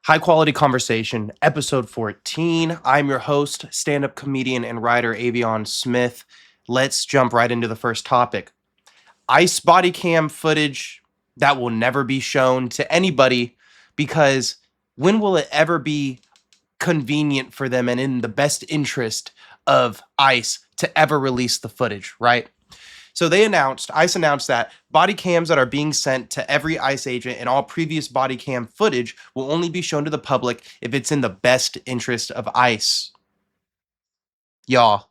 High Quality Conversation, episode 14. I'm your host, stand up comedian and writer Avion Smith. Let's jump right into the first topic. ICE body cam footage that will never be shown to anybody because when will it ever be convenient for them and in the best interest of ICE to ever release the footage, right? So ICE announced that body cams that are being sent to every ICE agent and all previous body cam footage will only be shown to the public if it's in the best interest of ICE. Y'all,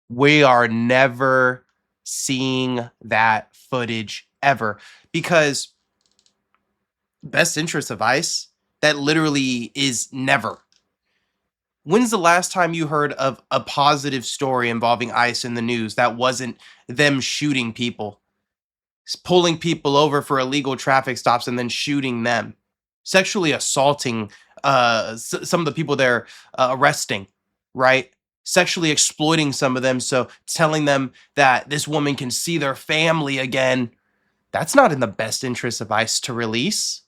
we are never seeing that footage ever because best interest of ICE, that literally is never. When's the last time you heard of a positive story involving ICE in the news that wasn't them shooting people? Pulling people over for illegal traffic stops and then shooting them, sexually assaulting some of the people they're arresting, right? Sexually exploiting some of them, so telling them that this woman can see their family again. That's not in the best interest of ICE to release.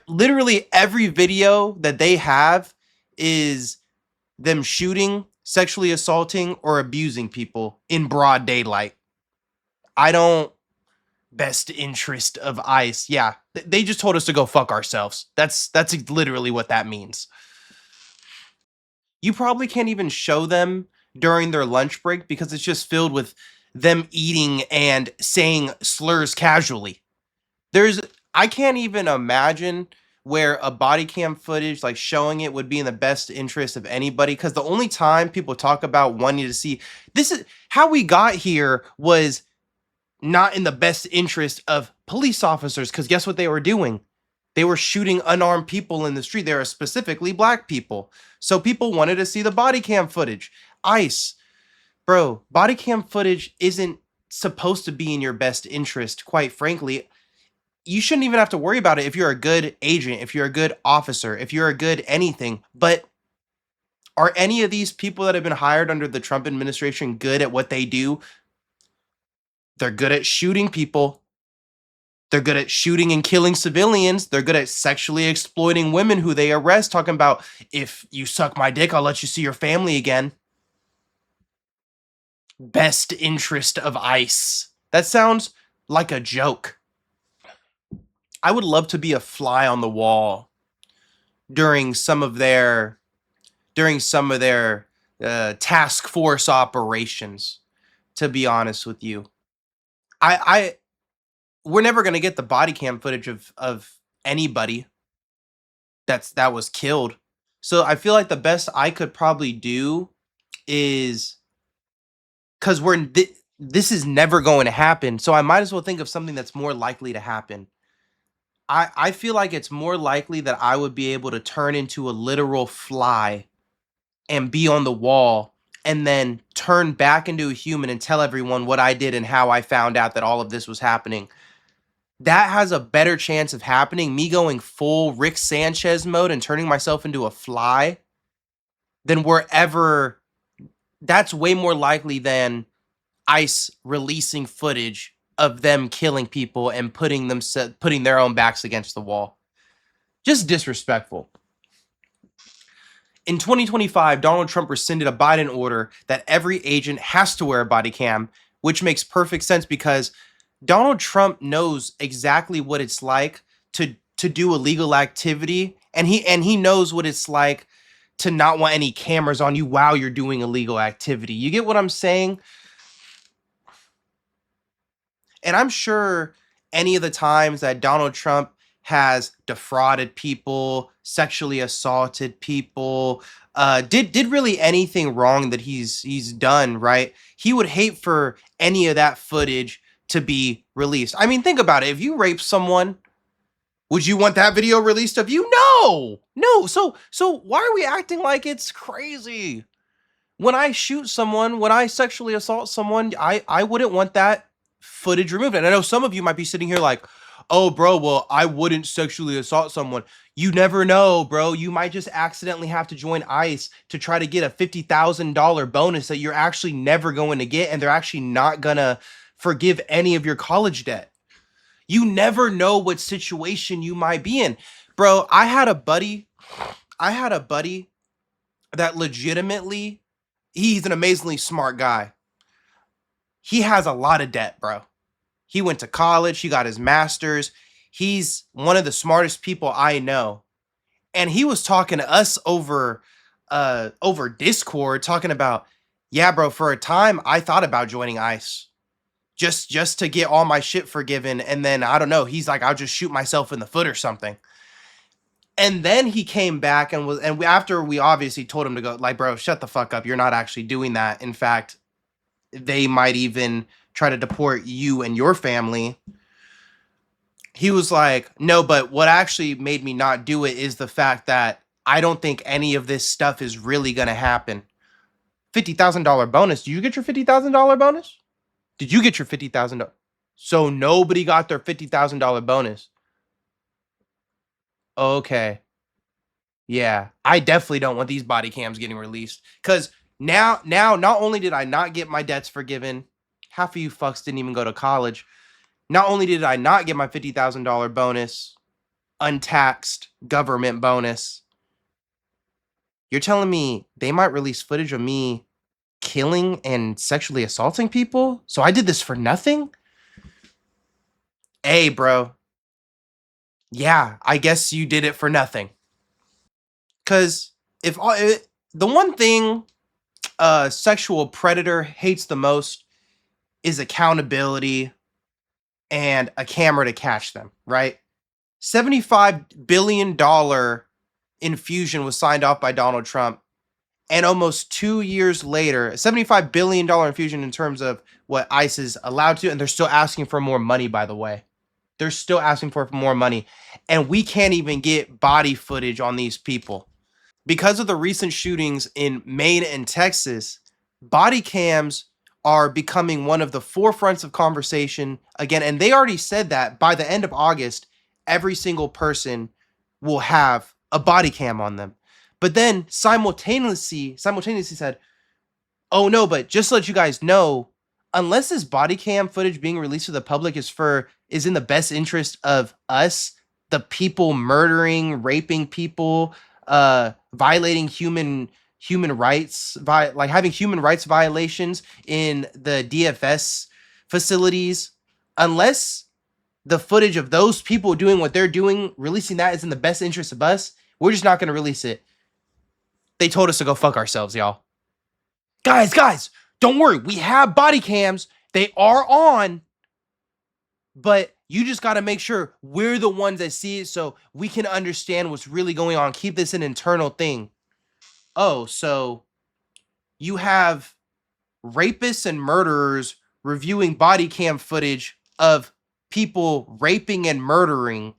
Literally every video that they have is them shooting, sexually assaulting, or abusing people in broad daylight. I don't best interest of ICE. Yeah, they just told us to go fuck ourselves. That's literally what that means. You probably can't even show them during their lunch break because it's just filled with them eating and saying slurs casually. I can't even imagine where a body cam footage like showing it would be in the best interest of anybody, because the only time people talk about wanting to see this is how we got here was not in the best interest of police officers, because guess what they were doing? They were shooting unarmed people in the street. They were specifically black people. So people wanted to see the body cam footage. ICE, bro, body cam footage isn't supposed to be in your best interest, quite frankly. You shouldn't even have to worry about it if you're a good agent, if you're a good officer, if you're a good anything. But are any of these people that have been hired under the Trump administration good at what they do? They're good at shooting people. They're good at shooting and killing civilians. They're good at sexually exploiting women who they arrest, talking about, if you suck my dick, I'll let you see your family again. Best interest of ICE. That sounds like a joke. I would love to be a fly on the wall during some of their task force operations, to be honest with you. I we're never gonna get the body cam footage of anybody that was killed. So I feel like the best I could probably do is, because this is never going to happen. So I might as well think of something that's more likely to happen. I feel like it's more likely that I would be able to turn into a literal fly and be on the wall and then turn back into a human and tell everyone what I did and how I found out that all of this was happening. That has a better chance of happening, me going full Rick Sanchez mode and turning myself into a fly, than wherever. That's way more likely than ICE releasing footage of them killing people and putting their own backs against the wall. Just disrespectful. In 2025, Donald Trump rescinded a Biden order that every agent has to wear a body cam, which makes perfect sense because Donald Trump knows exactly what it's like to do illegal activity, and he knows what it's like to not want any cameras on you while you're doing illegal activity. You get what I'm saying? And I'm sure any of the times that Donald Trump has defrauded people, sexually assaulted people, did really anything wrong that he's done, right? He would hate for any of that footage to be released. I mean, think about it. If you rape someone, would you want that video released of you? No. So why are we acting like it's crazy? When I shoot someone, when I sexually assault someone, I wouldn't want that footage removed. And I know some of you might be sitting here like, oh, bro, well, I wouldn't sexually assault someone. You never know, bro. You might just accidentally have to join ICE to try to get a $50,000 bonus that you're actually never going to get, and they're actually not gonna forgive any of your college debt. You never know what situation you might be in. Bro, I had a buddy that legitimately, he's an amazingly smart guy. He has a lot of debt, bro. He went to college, he got his master's. He's one of the smartest people I know. And he was talking to us over Discord, talking about, yeah, bro, for a time I thought about joining ICE just to get all my shit forgiven, and then I don't know, he's like, I'll just shoot myself in the foot or something. And then he came back and after we obviously told him to go, like, bro, shut the fuck up. You're not actually doing that. In fact, they might even try to deport you and your family. He was like, no, but what actually made me not do it is the fact that I don't think any of this stuff is really going to happen. $50,000 bonus. Do you get your $50,000 bonus? Did you get your $50,000? So nobody got their $50,000 bonus. Okay. Yeah. I definitely don't want these body cams getting released. Because now, not only did I not get my debts forgiven, half of you fucks didn't even go to college. Not only did I not get my $50,000 bonus, untaxed government bonus, you're telling me they might release footage of me killing and sexually assaulting people? So I did this for nothing? Hey, bro. Yeah, I guess you did it for nothing. Cause the one thing a sexual predator hates the most is accountability and a camera to catch them, right? $75 billion infusion was signed off by Donald Trump. And almost 2 years later, $75 billion infusion in terms of what ICE is allowed to, and they're still asking for more money, by the way. They're still asking for more money. And we can't even get body footage on these people. Because of the recent shootings in Maine and Texas, body cams are becoming one of the forefronts of conversation again. And they already said that by the end of August, every single person will have a body cam on them. But then simultaneously said, oh no, but just to let you guys know, unless this body cam footage being released to the public is in the best interest of us, the people murdering, raping people, violating human rights, like having human rights violations in the DFS facilities, unless the footage of those people doing what they're doing, releasing that is in the best interest of us, we're just not going to release it. They told us to go fuck ourselves, y'all. Guys, don't worry. We have body cams. They are on, but you just got to make sure we're the ones that see it so we can understand what's really going on. Keep this an internal thing. Oh, so you have rapists and murderers reviewing body cam footage of people raping and murdering.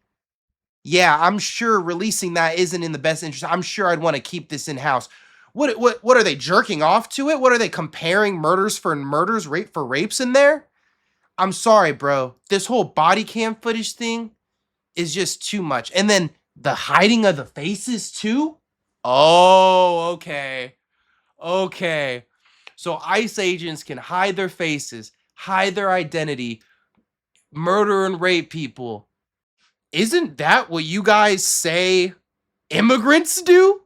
Yeah, I'm sure releasing that isn't in the best interest. I'm sure I'd want to keep this in house. What are they jerking off to it? What are they comparing murders for murders, rape for rapes in there? I'm sorry, bro. This whole body cam footage thing is just too much. And then the hiding of the faces too? Oh, okay. Okay. So ICE agents can hide their faces, hide their identity, murder and rape people. Isn't that what you guys say immigrants do?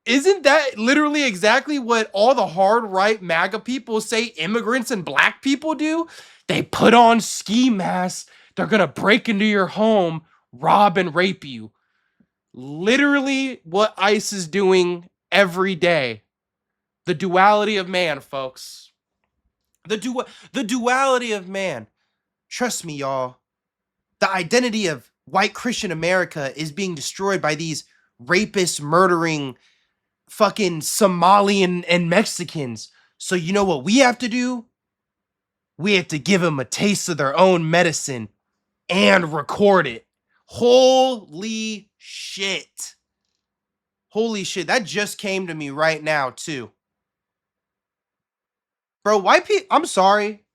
Isn't that literally exactly what all the hard right MAGA people say immigrants and black people do? They put on ski masks, they're gonna break into your home, rob and rape you. Literally what ICE is doing every day. The duality of man, folks. The duality of man. Trust me, y'all. The identity of white Christian America is being destroyed by these rapist, murdering, fucking Somalian and Mexicans. So you know what we have to do? We have to give them a taste of their own medicine and record it. Holy shit. Holy shit. That just came to me right now, too. Bro, white people, I'm sorry.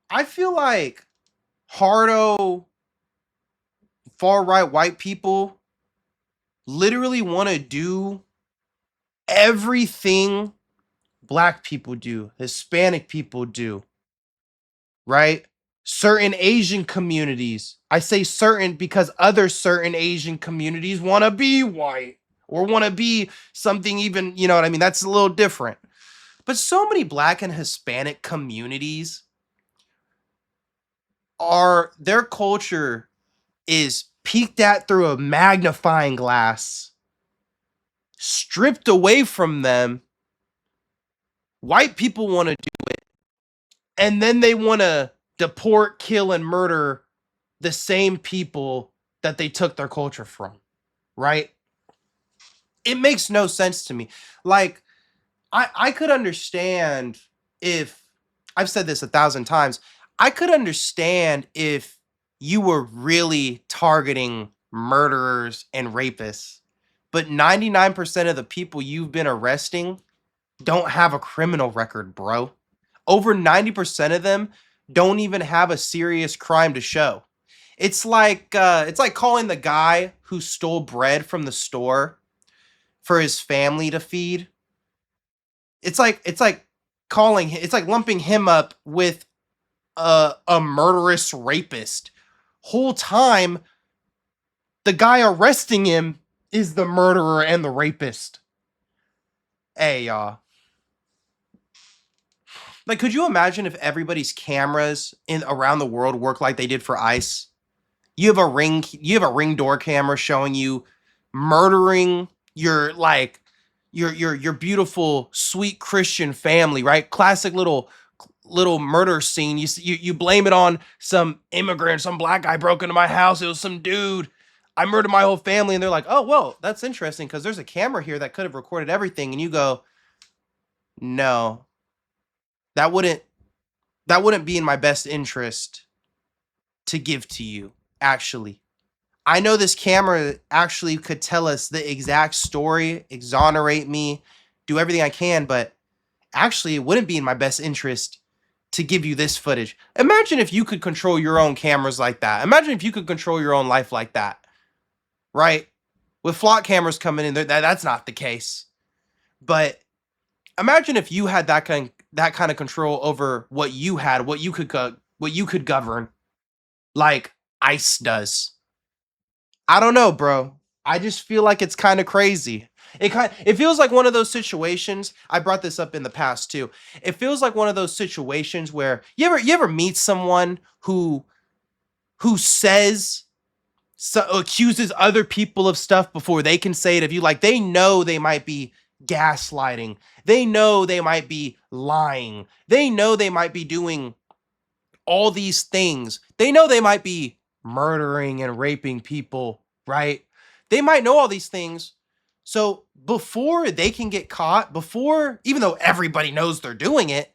I feel like hardo, far right white people literally want to do everything black people do, Hispanic people do, right? Certain Asian communities. I say certain because other certain Asian communities want to be white or want to be something even, you know what I mean? That's a little different. But so many black and Hispanic communities are their culture is peeked at through a magnifying glass, stripped away from them. White people want to do it, and then they want to deport, kill, and murder the same people that they took their culture from, right? It makes no sense to me. Like, I could understand if I've said this 1,000 times. I could understand if you were really targeting murderers and rapists, but 99% of the people you've been arresting don't have a criminal record, bro. Over 90% of them don't even have a serious crime to show. It's like calling the guy who stole bread from the store for his family to feed. It's like it's like lumping him up with a murderous rapist. Whole time the guy arresting him is the murderer and the rapist. Hey, y'all. Like, could you imagine if everybody's cameras in around the world worked like they did for ICE? You have a ring door camera showing you murdering your like your beautiful sweet Christian family, right? Classic little murder scene. You blame it on some immigrant, some black guy broke into my house. It was some dude. I murdered my whole family, and they're like, "Oh, well, that's interesting because there's a camera here that could have recorded everything." And you go, "No, that wouldn't that wouldn't be in my best interest to give to you, actually. I know this camera actually could tell us the exact story, exonerate me, do everything I can, but actually it wouldn't be in my best interest to give you this footage." Imagine if you could control your own cameras like that. Imagine if you could control your own life like that, right? With flock cameras coming in, that's not the case. But imagine if you had that kind of control over what you had, what you could govern, like ICE does. I don't know, bro. I just feel like it's kind of crazy. It feels like one of those situations. I brought this up in the past too. It feels like one of those situations where you ever meet someone who says accuses other people of stuff before they can say it of you. Like, they know they might be gaslighting. They know they might be lying. They know they might be doing all these things. They know they might be murdering and raping people, right? They might know all these things. So before they can get caught, before, even though everybody knows they're doing it,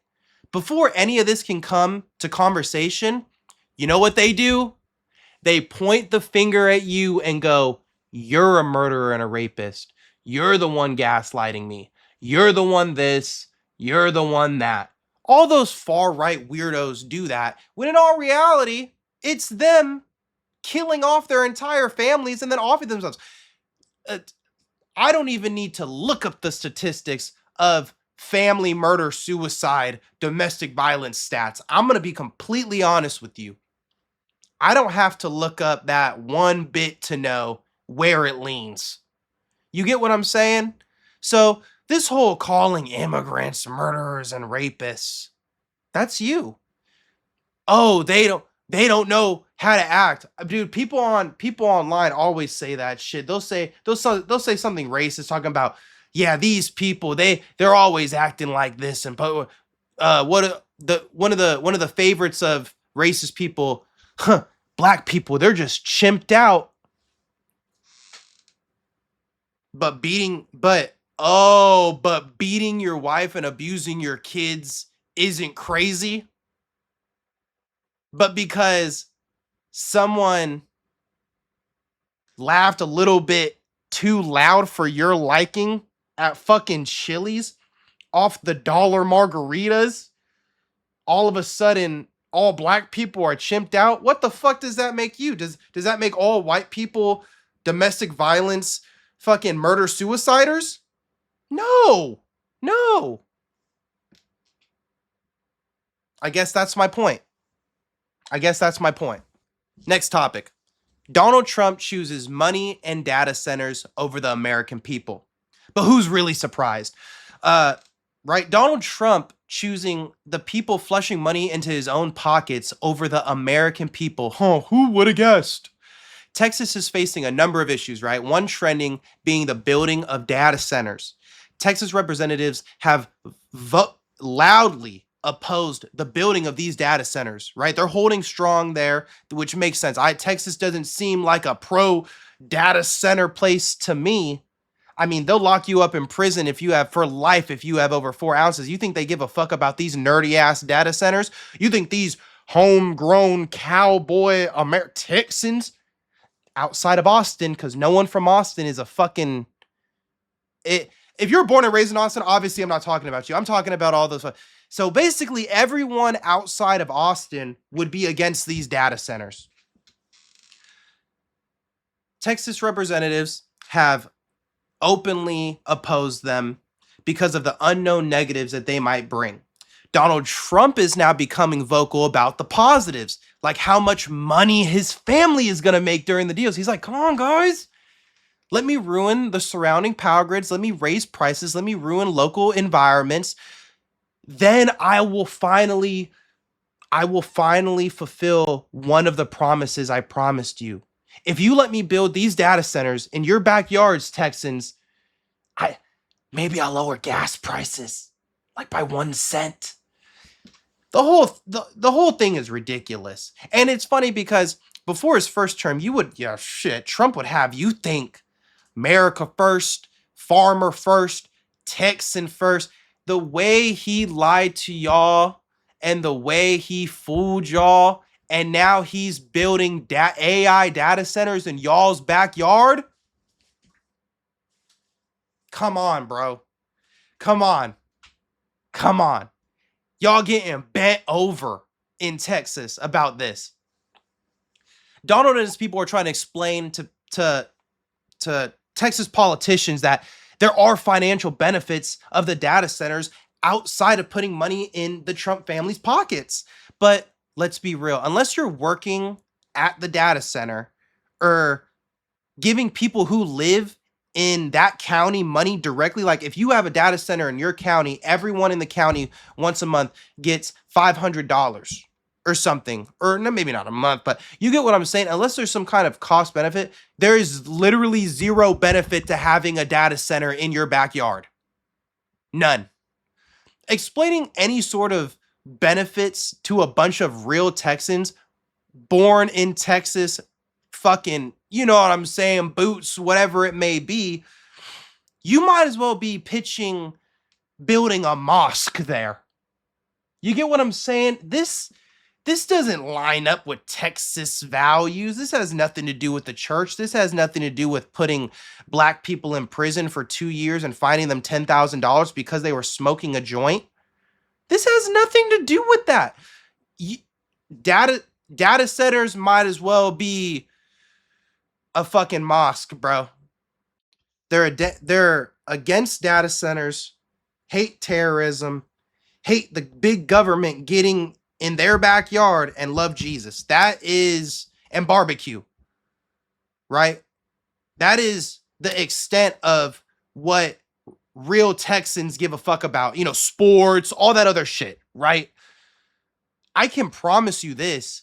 before any of this can come to conversation, you know what they do? They point the finger at you and go, "You're a murderer and a rapist. You're the one gaslighting me. You're the one this. You're the one that." All those far right weirdos do that, when in all reality, it's them killing off their entire families and then offing themselves. Uh, I don't even need to look up the statistics of family murder, suicide, domestic violence stats. I'm going to be completely honest with you. I don't have to look up that one bit to know where it leans. You get what I'm saying? So, this whole calling immigrants murderers and rapists, that's you. Oh, they don't know how to act. Dude, people online always say that shit. They'll say something racist talking about, yeah, these people, they're always acting like this. And one of the favorites of racist people, huh, black people, they're just chimped out. But beating your wife and abusing your kids isn't crazy. But because someone laughed a little bit too loud for your liking at fucking Chili's off the dollar margaritas, all of a sudden all black people are chimped out. What the fuck does that make you? Does that make all white people domestic violence fucking murder suiciders? No. No. I guess that's my point. I guess that's my point. Next topic. Donald Trump chooses money and data centers over the American people. But who's really surprised? Uh, right? Donald Trump choosing the people flushing money into his own pockets over the American people. Huh, who would have guessed? Texas is facing a number of issues, right? One trending being the building of data centers. Texas representatives have loudly opposed the building of these data centers, right? They're holding strong there, which makes sense. Texas doesn't seem like a pro data center place to me. I mean, they'll lock you up in prison if you have for life if you have over 4 ounces. You think they give a fuck about these nerdy ass data centers? You think these homegrown cowboy Texans outside of Austin, because no one from Austin is a fucking it. If you're born and raised in Austin, obviously I'm not talking about you. I'm talking about all those. So basically, everyone outside of Austin would be against these data centers. Texas representatives have openly opposed them because of the unknown negatives that they might bring. Donald Trump is now becoming vocal about the positives, like how much money his family is going to make during the deals. He's like, come on, guys. Let me ruin the surrounding power grids. Let me raise prices. Let me ruin local environments. Then I will finally fulfill one of the promises I promised you. If you let me build these data centers in your backyards, Texans, maybe I'll lower gas prices like by 1 cent. The whole thing is ridiculous. And it's funny because before his first term, Trump would have you think America first, farmer first, Texan first. The way he lied to y'all and the way he fooled y'all, and now he's building AI data centers in y'all's backyard. Come on, bro. Come on. Y'all getting bent over in Texas about this. Donald and his people are trying to explain to Texas politicians that there are financial benefits of the data centers outside of putting money in the Trump family's pockets. But let's be real, unless you're working at the data center or giving people who live in that county money directly, like if you have a data center in your county, everyone in the county once a month gets $500 or something, or no, maybe not a month, but you get what I'm saying. Unless there's some kind of cost benefit, there is literally zero benefit to having a data center in your backyard. None. Explaining any sort of benefits to a bunch of real Texans born in Texas, fucking, you know what I'm saying, boots, whatever it may be, you might as well be pitching building a mosque there. You get what I'm saying? This doesn't line up with Texas values. This has nothing to do with the church. This has nothing to do with putting black people in prison for 2 years and fining them $10,000 because they were smoking a joint. This has nothing to do with that. Data centers might as well be a fucking mosque, bro. They're against data centers, hate terrorism, hate the big government getting in their backyard, and love Jesus. That is, and barbecue, right? That is the extent of what real Texans give a fuck about. You know, sports, all that other shit, right? I can promise you this.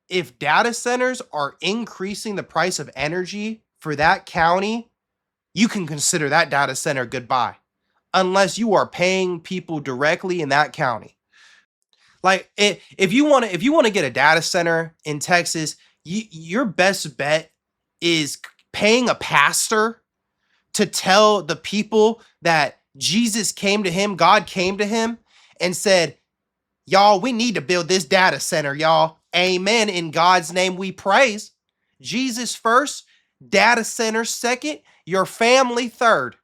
If data centers are increasing the price of energy for that county, you can consider that data center goodbye, unless you are paying people directly in that county. Like if you want to get a data center in Texas, your best bet is paying a pastor to tell the people that Jesus came to him, God came to him and said, y'all, we need to build this data center, y'all. Amen. In God's name we praise. Jesus first, data center second, your family third.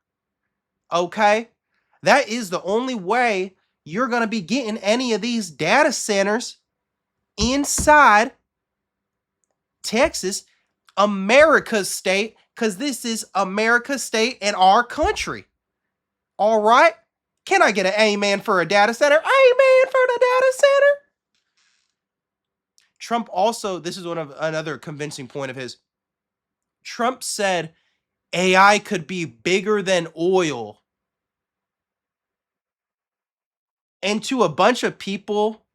Okay? That is the only way you're going to be getting any of these data centers inside Texas, America's state, because this is America's state and our country. All right? Can I get an amen for a data center? Amen for the data center. Trump also, this is one of another convincing point of his. Trump said AI could be bigger than oil. And to a bunch of people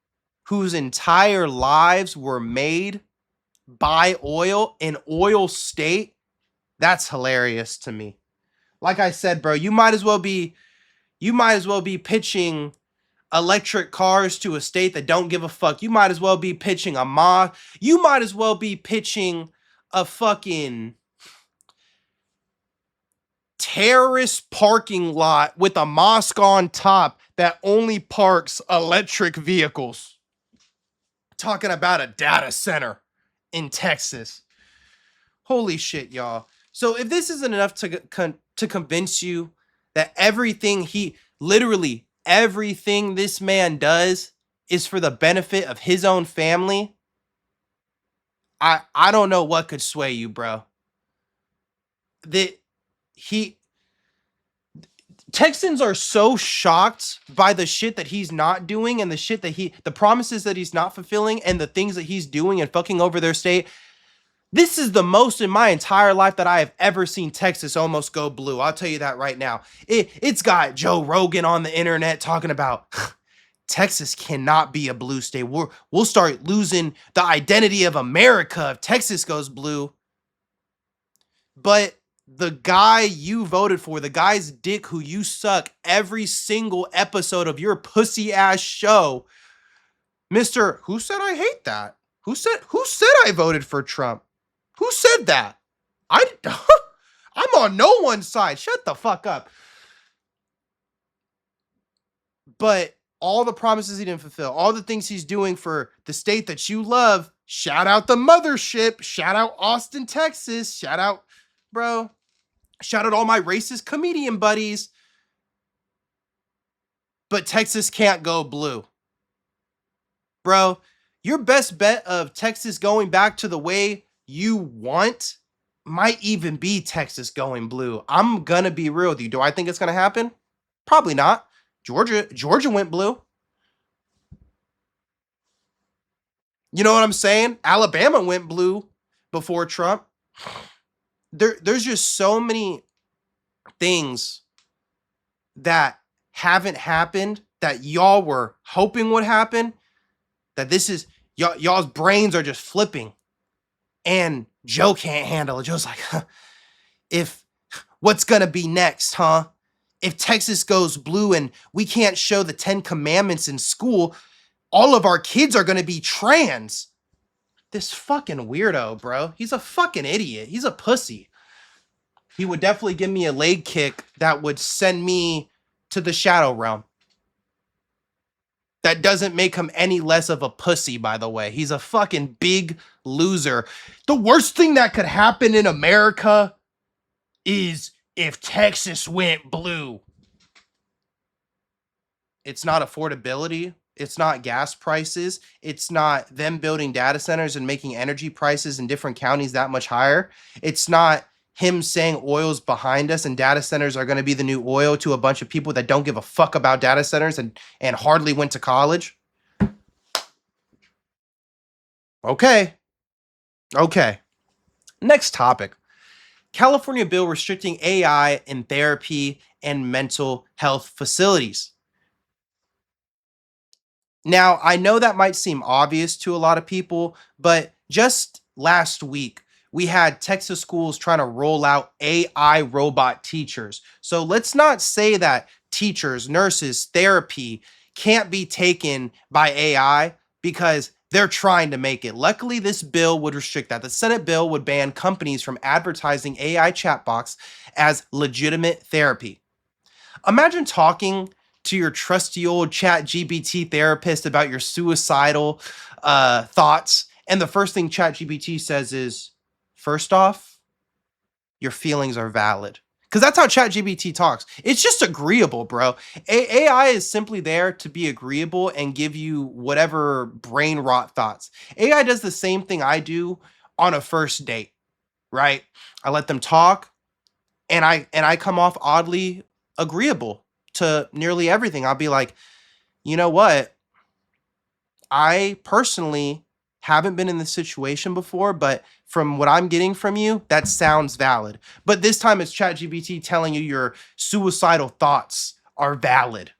whose entire lives were made by oil in oil state, that's hilarious to me. Like I said, bro, you might as well be pitching electric cars to a state that don't give a fuck. You might as well be pitching you might as well be pitching a fucking terrorist parking lot with a mosque on top that only parks electric vehicles. Talking about a data center in Texas. Holy shit, y'all. So if this isn't enough to convince you that literally everything this man does is for the benefit of his own family, I don't know what could sway you, bro. That he Texans are so shocked by the shit that he's not doing and the promises that he's not fulfilling and the things that he's doing and fucking over their state. This is the most in my entire life that I have ever seen Texas almost go blue. I'll tell you that right now. It's got Joe Rogan on the internet talking about Texas cannot be a blue state. We'll start losing the identity of America if Texas goes blue. But the guy you voted for, the guy's dick who you suck every single episode of your pussy ass show, Mr. Who said I hate that? Who said I voted for Trump? Who said that? I'm on no one's side. Shut the fuck up. But all the promises he didn't fulfill, all the things he's doing for the state that you love, shout out the mothership, shout out Austin, Texas, shout out, bro, shout out all my racist comedian buddies. But Texas can't go blue. Bro, your best bet of Texas going back to the way you want might even be Texas going blue. I'm gonna be real with you. Do I think it's gonna happen? Probably not. Georgia went blue. You know what I'm saying? Alabama went blue before Trump. There's just so many things that haven't happened that y'all were hoping would happen. That this is y'all's brains are just flipping. And Joe can't handle it. Joe's like, if what's gonna be next, huh? If Texas goes blue and we can't show the 10 commandments in school, all of our kids are gonna be trans. This fucking weirdo, bro. He's a fucking idiot. He's a pussy. He would definitely give me a leg kick that would send me to the shadow realm. That doesn't make him any less of a pussy, by the way. He's a fucking big loser. The worst thing that could happen in America is if Texas went blue. It's not affordability. It's not gas prices. It's not them building data centers and making energy prices in different counties that much higher. It's not him saying oil's behind us and data centers are going to be the new oil to a bunch of people that don't give a fuck about data centers and hardly went to college. Okay. Next topic. California bill restricting AI in therapy and mental health facilities. Now, I know that might seem obvious to a lot of people, but just last week, we had Texas schools trying to roll out AI robot teachers. So let's not say that teachers, nurses, therapy can't be taken by AI because they're trying to make it. Luckily, this bill would restrict that. The Senate bill would ban companies from advertising AI chatbots as legitimate therapy. Imagine talking to your trusty old ChatGPT therapist about your suicidal thoughts, and the first thing ChatGPT says is, first off, your feelings are valid. Because that's how ChatGPT talks. It's just agreeable, bro. AI is simply there to be agreeable and give you whatever brain rot thoughts. AI does the same thing I do on a first date, right? I let them talk, and I come off oddly agreeable to nearly everything. I'll be like, you know what? I personally haven't been in this situation before, but from what I'm getting from you, that sounds valid. But this time it's ChatGPT telling you your suicidal thoughts are valid.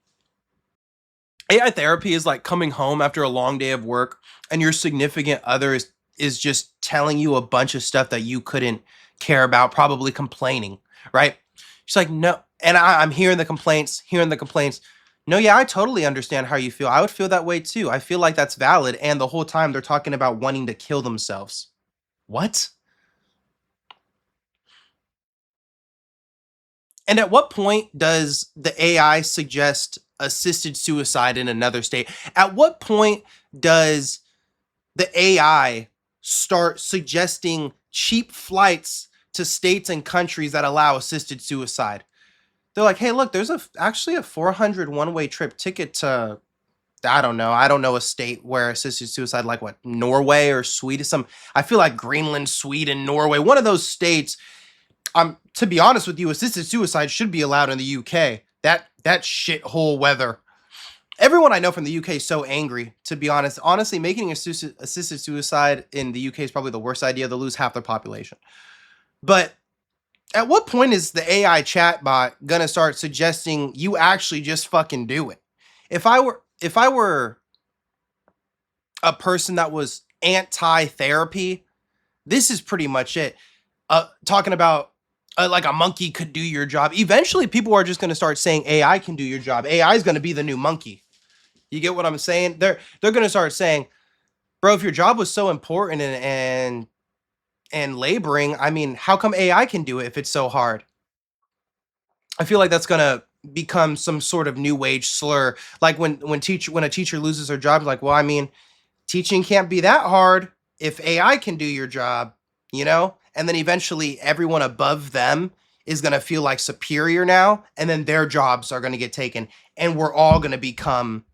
AI therapy is like coming home after a long day of work and your significant other is just telling you a bunch of stuff that you couldn't care about, probably complaining, right? She's like, no. And I'm hearing the complaints, hearing the complaints. No, yeah, I totally understand how you feel. I would feel that way too. I feel like that's valid. And the whole time they're talking about wanting to kill themselves. What? And at what point does the AI suggest assisted suicide in another state? At what point does the AI start suggesting cheap flights to states and countries that allow assisted suicide? They're like, hey, look, there's actually a 400 one-way trip ticket to, I don't know a state where assisted suicide, like what, Norway or Sweden, I feel like Greenland, Sweden, Norway, one of those states. To be honest with you, assisted suicide should be allowed in the UK. That shithole weather. Everyone I know from the UK is so angry, to be honest. Honestly, making assisted suicide in the UK is probably the worst idea. They'll lose half their population. But at what point is the AI chatbot gonna start suggesting you actually just fucking do it? If I were a person that was anti-therapy, this is pretty much it. Talking about like a monkey could do your job. Eventually, people are just going to start saying AI can do your job. AI is going to be the new monkey. You get what I'm saying? They're going to start saying, bro, if your job was so important and laboring, I mean, how come AI can do it if it's so hard? I feel like that's going to become some sort of new age slur. Like when a teacher loses her job, like, well, I mean, teaching can't be that hard if AI can do your job, you know? And then eventually everyone above them is going to feel like superior now, and then their jobs are going to get taken, and we're all going to become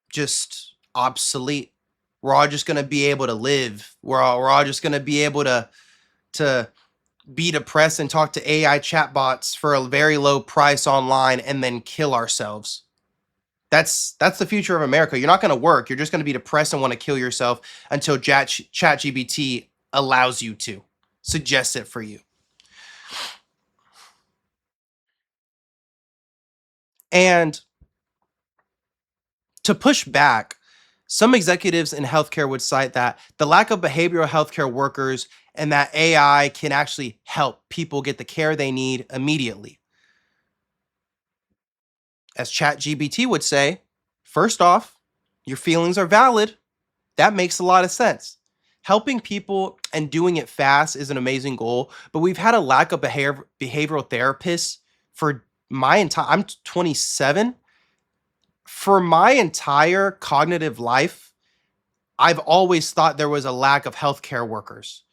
just obsolete. We're all just going to be able to live. We're all just going to be able to be depressed and talk to AI chatbots for a very low price online and then kill ourselves. That's the future of America. You're not going to work. You're just going to be depressed and want to kill yourself until ChatGPT allows you to suggest it for you. And to push back, some executives in healthcare would cite that the lack of behavioral healthcare workers and that AI can actually help people get the care they need immediately. As ChatGPT would say, first off, your feelings are valid. That makes a lot of sense. Helping people and doing it fast is an amazing goal, but we've had a lack of behavioral therapists for my entire, I'm 27. For my entire cognitive life, I've always thought there was a lack of healthcare workers.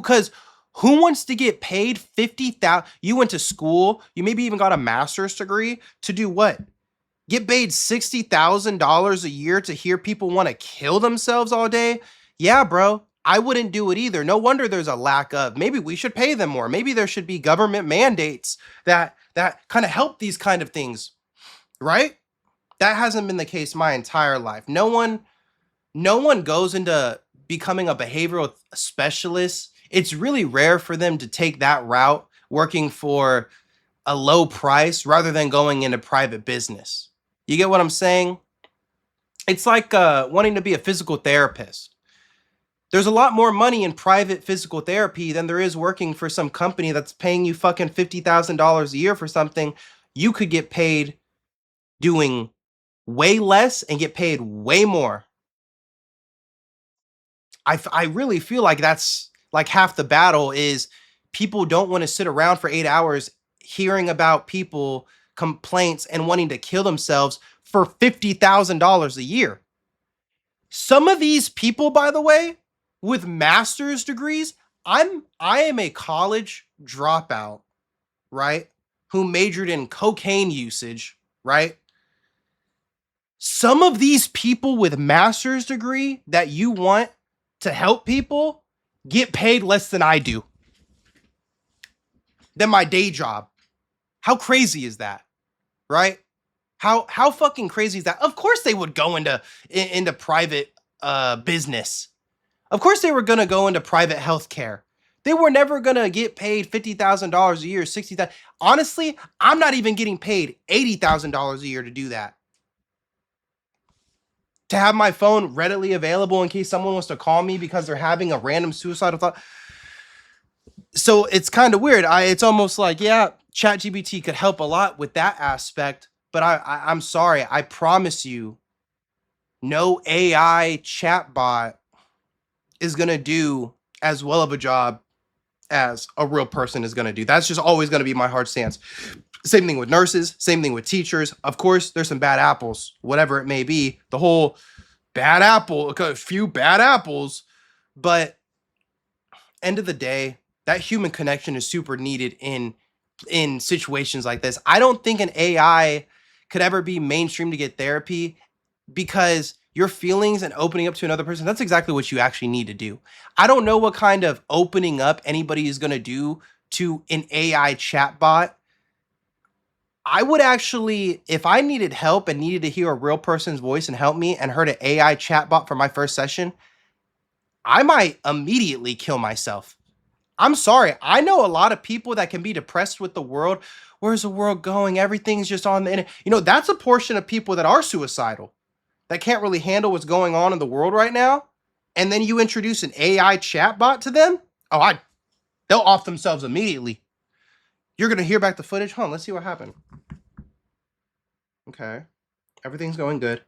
Cuz who wants to get paid 50,000? You went to school, you maybe even got a master's degree to do what? Get paid $60,000 a year to hear people want to kill themselves all day? Yeah, bro. I wouldn't do it either. No wonder there's a lack of. Maybe we should pay them more. Maybe there should be government mandates that kind of help these kind of things, right? That hasn't been the case my entire life. No one goes into becoming a behavioral specialist. It's really rare for them to take that route, working for a low price rather than going into private business. You get what I'm saying? It's like wanting to be a physical therapist. There's a lot more money in private physical therapy than there is working for some company that's paying you fucking $50,000 a year for something you could get paid doing way less and get paid way more. I really feel like that's like half the battle is people don't want to sit around for 8 hours hearing about people complaints and wanting to kill themselves for $50,000 a year. Some of these people, by the way, with master's degrees, I am a college dropout, right? Who majored in cocaine usage, right? Some of these people with master's degree that you want to help people get paid less than I do, than my day job. How crazy is that? Right? How fucking crazy is that? Of course they would go into private business. Of course they were going to go into private healthcare. They were never going to get paid $50,000 a year, $60,000. Honestly, I'm not even getting paid $80,000 a year to do that. To have my phone readily available in case someone wants to call me because they're having a random suicidal thought. So it's kind of weird. It's almost like, yeah, ChatGPT could help a lot with that aspect, but I'm sorry. I promise you, no AI chatbot is going to do as well of a job as a real person is going to do. That's just always going to be my hard stance. Same thing with nurses, same thing with teachers. Of course, there's some bad apples, whatever it may be. The whole bad apple, a few bad apples, but end of the day, that human connection is super needed in situations like this. I don't think an AI could ever be mainstream to get therapy because your feelings and opening up to another person, that's exactly what you actually need to do. I don't know what kind of opening up anybody is going to do to an AI chatbot. I would actually, if I needed help and needed to hear a real person's voice and help me and heard an AI chatbot for my first session, I might immediately kill myself. I'm sorry. I know a lot of people that can be depressed with the world. Where's the world going? Everything's just on the internet. You know, that's a portion of people that are suicidal, that can't really handle what's going on in the world right now. And then you introduce an AI chatbot to them. They'll off themselves immediately. You're going to hear back the footage. Let's see what happened. Okay. Everything's going good.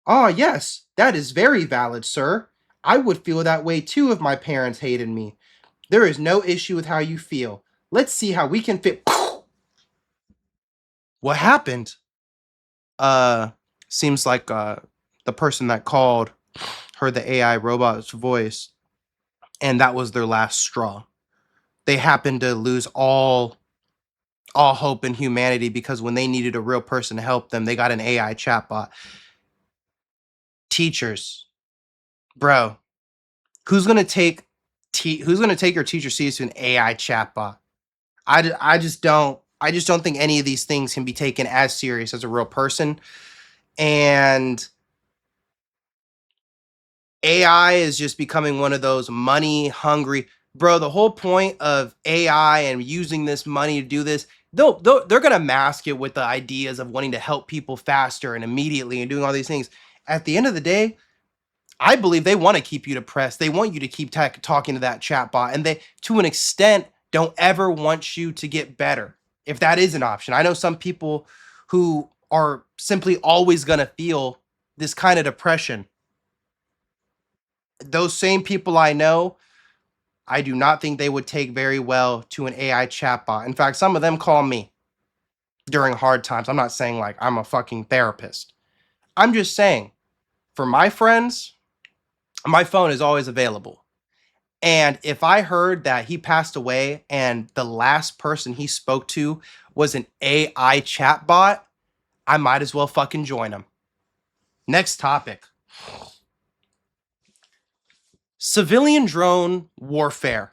Yes, that is very valid, sir. I would feel that way too if my parents hated me. There is no issue with how you feel. Let's see how we can fit. What happened? Seems like the person that called heard the AI robot's voice, and that was their last straw. They happened to lose all hope in humanity because when they needed a real person to help them, they got an AI chatbot. Teachers, bro, who's gonna take your teacher seats to an AI chatbot? I just don't think any of these things can be taken as serious as a real person. And AI is just becoming one of those money hungry, bro. The whole point of AI and using this money to do this, they're gonna mask it with the ideas of wanting to help people faster and immediately and doing all these things. At the end of the day, I believe they want to keep you depressed. They want you to keep talking to that chatbot, and they, to an extent, don't ever want you to get better. If that is an option, I know some people who are simply always gonna feel this kind of depression. Those same people I know, I do not think they would take very well to an AI chatbot. In fact, some of them call me during hard times. I'm not saying like I'm a fucking therapist. I'm just saying, for my friends, my phone is always available. And if I heard that he passed away and the last person he spoke to was an AI chatbot, I might as well fucking join him. Next topic. Civilian drone warfare.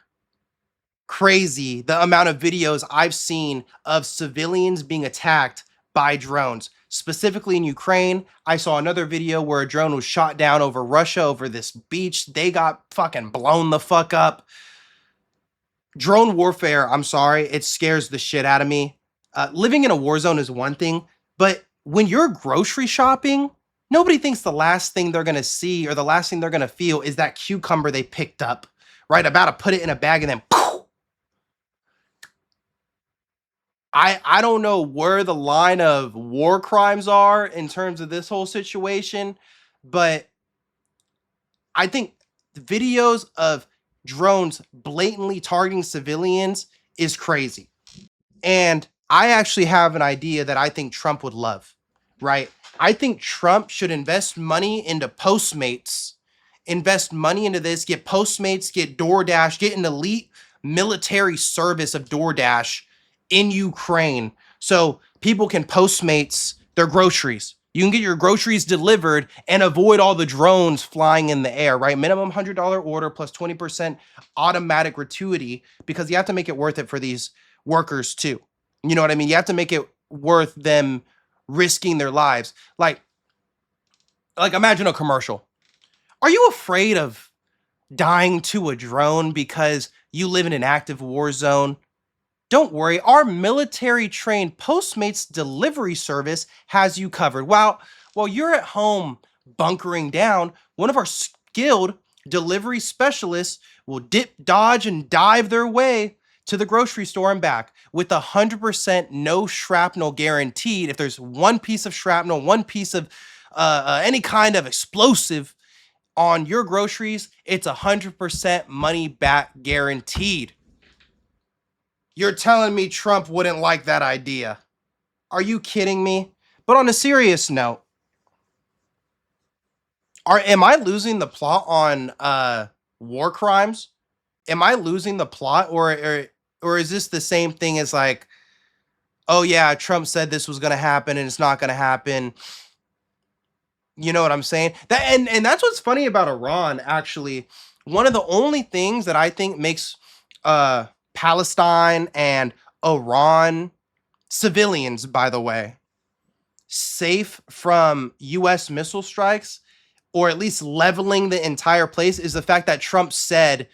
Crazy the amount of videos I've seen of civilians being attacked by drones. Specifically in Ukraine, I saw another video where a drone was shot down over Russia, over this beach. They got fucking blown the fuck up. Drone warfare, I'm sorry, it scares the shit out of me. Living in a war zone is one thing, but when you're grocery shopping, nobody thinks the last thing they're gonna see or the last thing they're gonna feel is that cucumber they picked up, right? About to put it in a bag and then poof. I don't know where the line of war crimes are in terms of this whole situation, but I think videos of drones blatantly targeting civilians is crazy. And I actually have an idea that I think Trump would love, right? I think Trump should invest money into Postmates, invest money into this, get Postmates, get DoorDash, get an elite military service of DoorDash in Ukraine so people can Postmates their groceries. You can get your groceries delivered and avoid all the drones flying in the air, right? Minimum $100 order plus 20% automatic gratuity because you have to make it worth it for these workers too. You know what I mean? You have to make it worth them risking their lives. Like imagine a commercial. Are you afraid of dying to a drone because you live in an active war zone? Don't worry, our military trained Postmates delivery service has you covered. While you're at home bunkering down, one of our skilled delivery specialists will dip, dodge, and dive their way to the grocery store and back with 100% no shrapnel guaranteed. If there's one piece of shrapnel, one piece of any kind of explosive on your groceries, it's 100% money back guaranteed. You're telling me Trump wouldn't like that idea? Are you kidding me? But on a serious note, am I losing the plot on war crimes? Am I losing the plot, or is this the same thing as like, oh yeah, Trump said this was gonna happen and it's not gonna happen? You know what I'm saying? And that's what's funny about Iran, actually. One of the only things that I think makes Palestine and Iran, civilians, by the way, safe from US missile strikes, or at least leveling the entire place, is the fact that Trump said,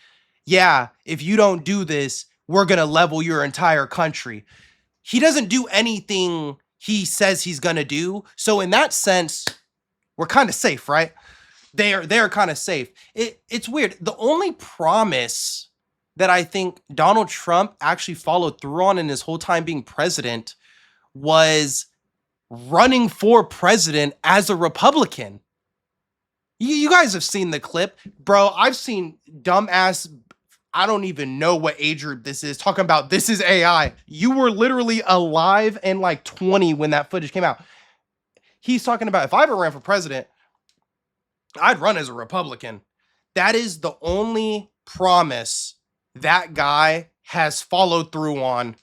yeah, if you don't do this, we're going to level your entire country. He doesn't do anything he says he's going to do. So in that sense, we're kind of safe, right? They're kind of safe. It's weird. The only promise that I think Donald Trump actually followed through on in his whole time being president was running for president as a Republican. You guys have seen the clip, bro. I've seen dumbass, I don't even know what age group this is, talking about this is AI. You were literally alive and like 20 when that footage came out. He's talking about, if I ever ran for president, I'd run as a Republican. That is the only promise that guy has followed through on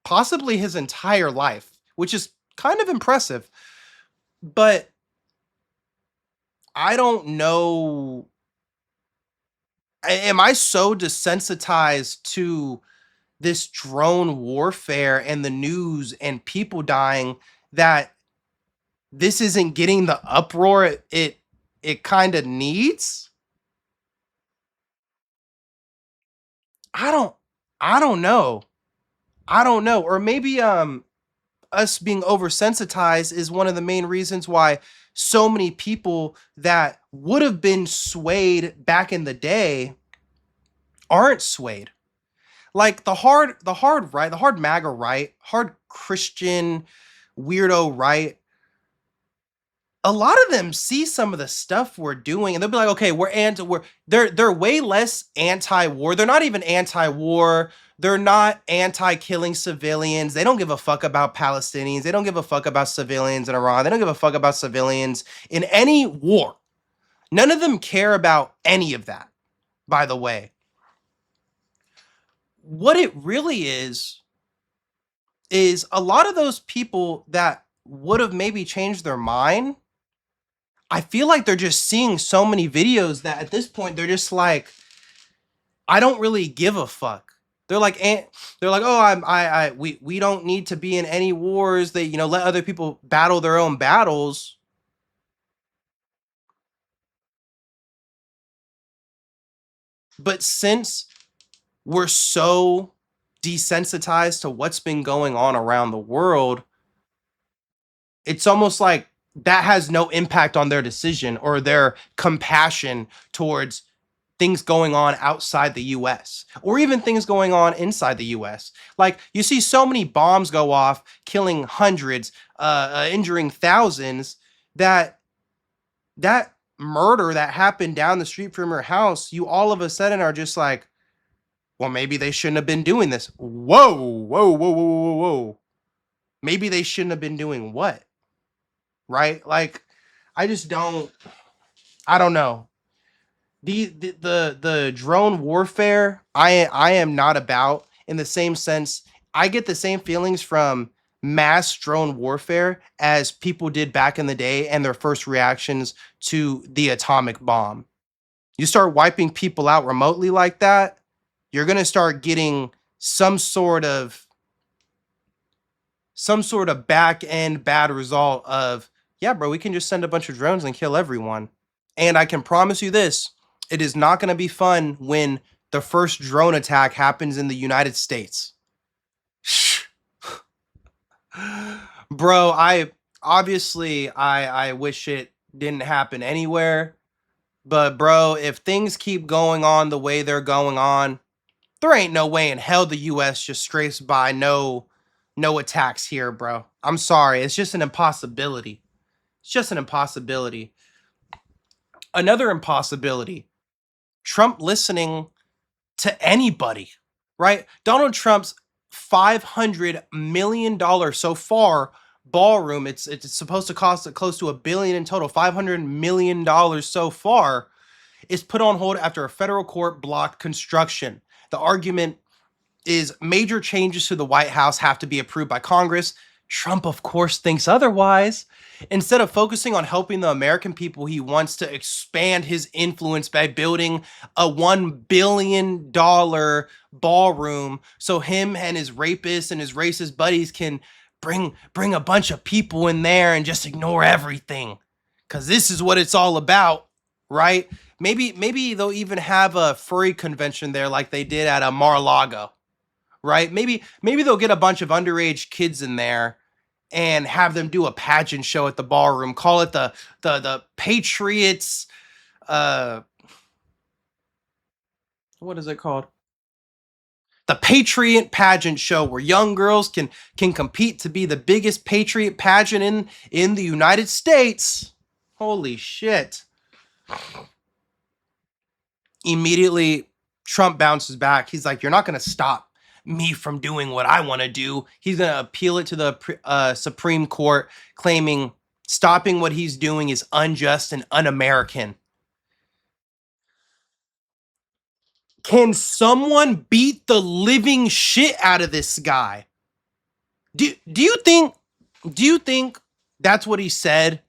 possibly his entire life, which is kind of impressive. But I don't know. Am I so desensitized to this drone warfare and the news and people dying that this isn't getting the uproar it kind of needs? I don't I don't know. I don't know. Or maybe us being oversensitized is one of the main reasons why so many people that would have been swayed back in the day aren't swayed. Like the hard right, the hard MAGA right, hard Christian weirdo right. A lot of them see some of the stuff we're doing and they'll be like, okay, they're way less anti-war. They're not even anti-war. They're not anti-killing civilians. They don't give a fuck about Palestinians. They don't give a fuck about civilians in Iran. They don't give a fuck about civilians in any war. None of them care about any of that, by the way. What it really is a lot of those people that would have maybe changed their mind. I feel like they're just seeing so many videos that at this point they're just like, I don't really give a fuck. They're like, oh, we don't need to be in any wars. They, let other people battle their own battles. But since we're so desensitized to what's been going on around the world, it's almost like that has no impact on their decision or their compassion towards things going on outside the US or even things going on inside the US. Like, you see so many bombs go off, killing hundreds, injuring thousands, that murder that happened down the street from your house, you all of a sudden are just like, well, maybe they shouldn't have been doing this. Whoa, whoa, whoa, whoa, whoa, whoa. Maybe they shouldn't have been doing what? Right? Like, I don't know. The drone warfare, I am not about, in the same sense. I get the same feelings from mass drone warfare as people did back in the day and their first reactions to the atomic bomb. You start wiping people out remotely like that, you're going to start getting some sort of back end bad result of Yeah, bro, we can just send a bunch of drones and kill everyone. And I can promise you this, it is not going to be fun when the first drone attack happens in the United States. Bro, I wish it didn't happen anywhere, but bro, if things keep going on the way they're going on, there ain't no way in hell the US just scrapes by no attacks here, bro. I'm sorry, it's just an impossibility. It's just an impossibility. Another impossibility. Trump listening to anybody, right? Donald Trump's $500 million so far ballroom. It's supposed to cost close to $1 billion in total. $500 million so far is put on hold after a federal court blocked construction. The argument is major changes to the White House have to be approved by Congress. Trump, of course, thinks otherwise. Instead of focusing on helping the American people, he wants to expand his influence by building a $1 billion ballroom so him and his rapists and his racist buddies can bring a bunch of people in there and just ignore everything. Cause this is what it's all about, right? Maybe they'll even have a furry convention there like they did at a Mar-a-Lago, right? Maybe they'll get a bunch of underage kids in there and have them do a pageant show at the ballroom. Call it the Patriots. Uh, what is it called? The Patriot pageant show, where young girls can compete to be the biggest patriot pageant in the United States. Holy shit! Immediately, Trump bounces back. He's like, "You're not gonna stop me from doing what I want to do." He's going to appeal it to the Supreme Court, claiming stopping what he's doing is unjust and un-American. Can someone beat the living shit out of this guy? Do you think that's what he said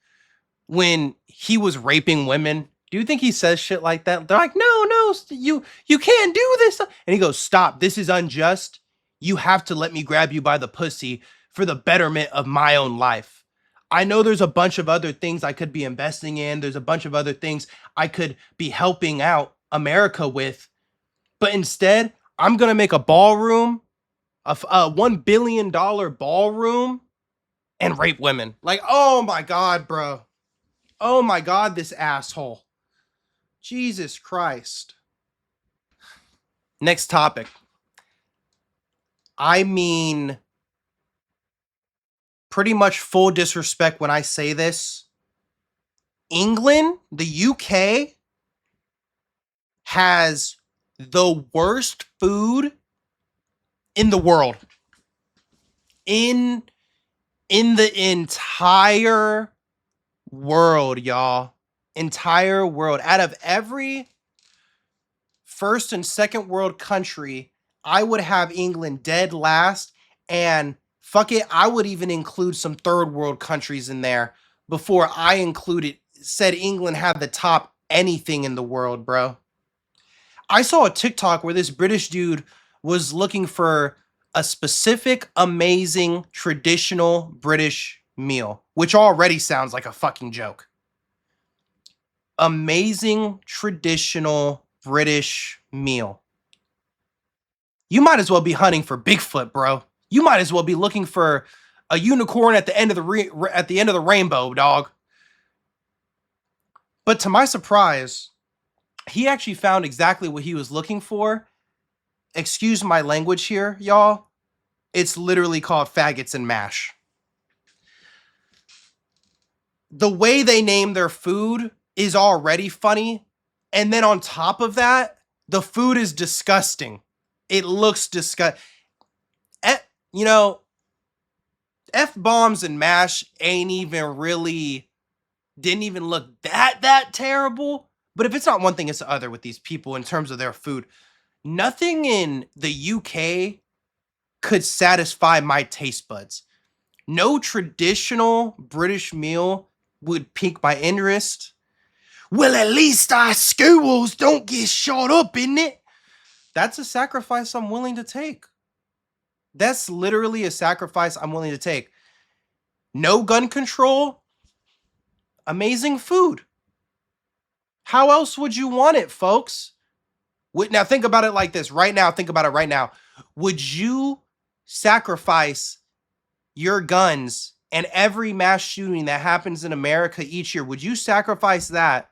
when he was raping women? Do you think he says shit like that? They're like, no, you can't do this. And he goes, stop. This is unjust. You have to let me grab you by the pussy for the betterment of my own life. I know there's a bunch of other things I could be investing in. There's a bunch of other things I could be helping out America with. But instead, I'm going to make a ballroom, a $1 billion ballroom, and rape women. Like, oh my God, bro. Oh my God, this asshole. Jesus Christ. Next topic. I mean, pretty much full disrespect when I say this. England, the UK, has the worst food in the world. In the entire world, y'all. Entire world. Out of every first and second world country, I would have England dead last, and fuck it, I would even include some third world countries in there before I said England had the top anything in the world, bro. I saw a TikTok where this British dude was looking for a specific, amazing, traditional British meal, which already sounds like a fucking joke. Amazing, traditional British meal. You might as well be hunting for Bigfoot, bro. You might as well be looking for a unicorn at the end of the rainbow, dog. But to my surprise, he actually found exactly what he was looking for. Excuse my language here, y'all. It's literally called faggots and mash. The way they name their food is already funny. And then on top of that, the food is disgusting. It looks disgusting. You know, F-bombs and mash didn't even look that terrible. But if it's not one thing, it's the other with these people in terms of their food. Nothing in the UK could satisfy my taste buds. No traditional British meal would pique my interest. Well, at least our schools don't get shot up, isn't it? That's a sacrifice I'm willing to take. That's literally a sacrifice I'm willing to take. No gun control, Amazing food. How else would you want it, folks? Now think about it like this. Right now, think about it right now. Would you sacrifice your guns and every mass shooting that happens in America each year? Would you sacrifice that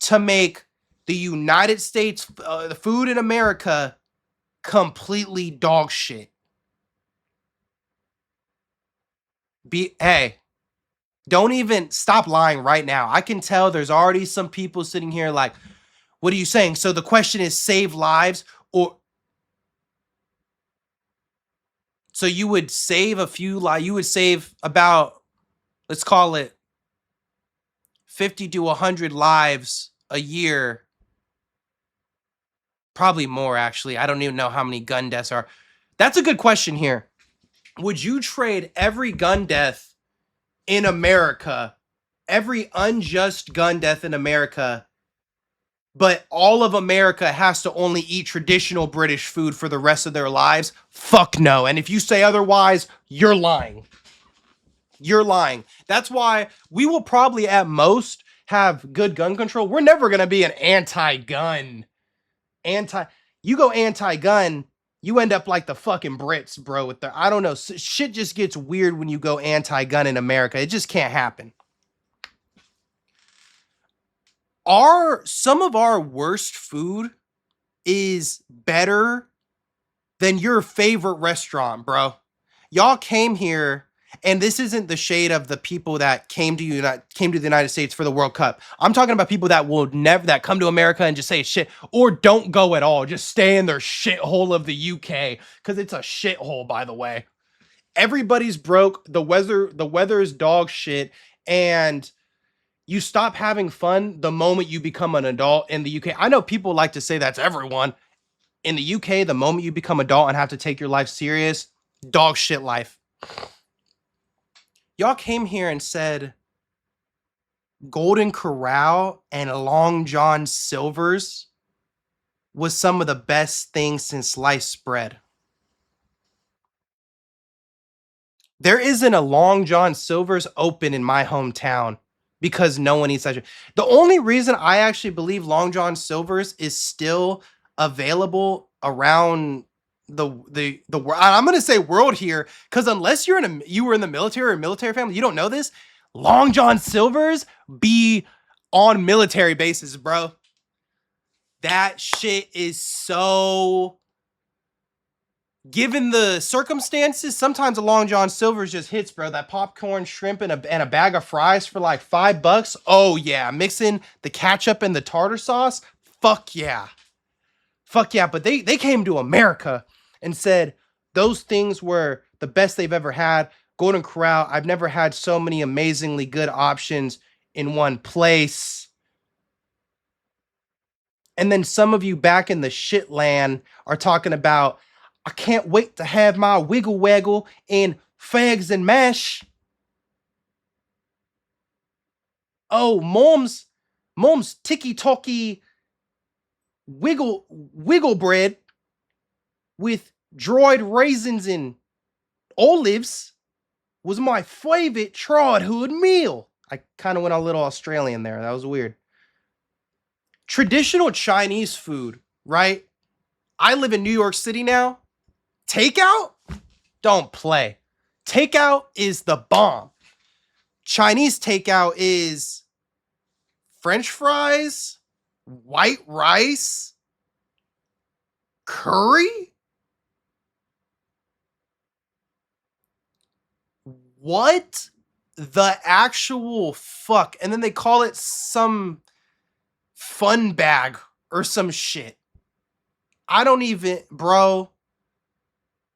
to make the United States, the food in America, completely dog shit? Hey, don't even stop lying right now. I can tell there's already some people sitting here like, what are you saying? So the question is save lives, or so you would save a few lives, you would save about, let's call it 50 to 100 lives a year. Probably more, actually. I don't even know how many gun deaths are. That's a good question here. Would you trade every gun death in America, every unjust gun death in America, but all of America has to only eat traditional British food for the rest of their lives? Fuck no. And if you say otherwise, you're lying. You're lying. That's why we will probably at most have good gun control. We're never going to be an anti-gun. You go anti-gun, you end up like the fucking Brits, bro. With the, I don't know, shit just gets weird when you go anti-gun in America. It just can't happen. Some of our worst food is better than your favorite restaurant, bro. Y'all came here, and this isn't the shade of the people that came to the United States for the World Cup. I'm talking about people that come to America and just say shit, or don't go at all. Just stay in their shithole of the UK, because it's a shithole, by the way. Everybody's broke. The weather is dog shit, and you stop having fun the moment you become an adult in the UK. I know people like to say that's everyone. In the UK, the moment you become adult and have to take your life serious, dog shit life. Y'all came here and said Golden Corral and Long John Silver's was some of the best things since sliced bread. There isn't a Long John Silver's open in my hometown because no one eats that shit. The only reason I actually believe Long John Silver's is still available around the world, I'm gonna say world here, because unless you were in the military or a military family, you don't know this. Long John Silver's be on military bases, bro. That shit is so. Given the circumstances, sometimes a Long John Silver's just hits, bro. That popcorn, shrimp, and a bag of fries for like $5. Oh yeah, mixing the ketchup and the tartar sauce. Fuck yeah. Fuck yeah. But they came to America and said those things were the best they've ever had. Golden Corral, I've never had so many amazingly good options in one place. And then some of you back in the shit land are talking about, I can't wait to have my wiggle waggle in fags and mash. Oh, mom's ticky talky wiggle bread with dried raisins and olives was my favorite childhood meal. I kind of went a little Australian there. That was weird. Traditional Chinese food, right? I live in New York City now. Takeout? Don't play. Takeout is the bomb. Chinese takeout is French fries, white rice, curry. What the actual fuck? And then they call it some fun bag or some shit. I don't even, bro.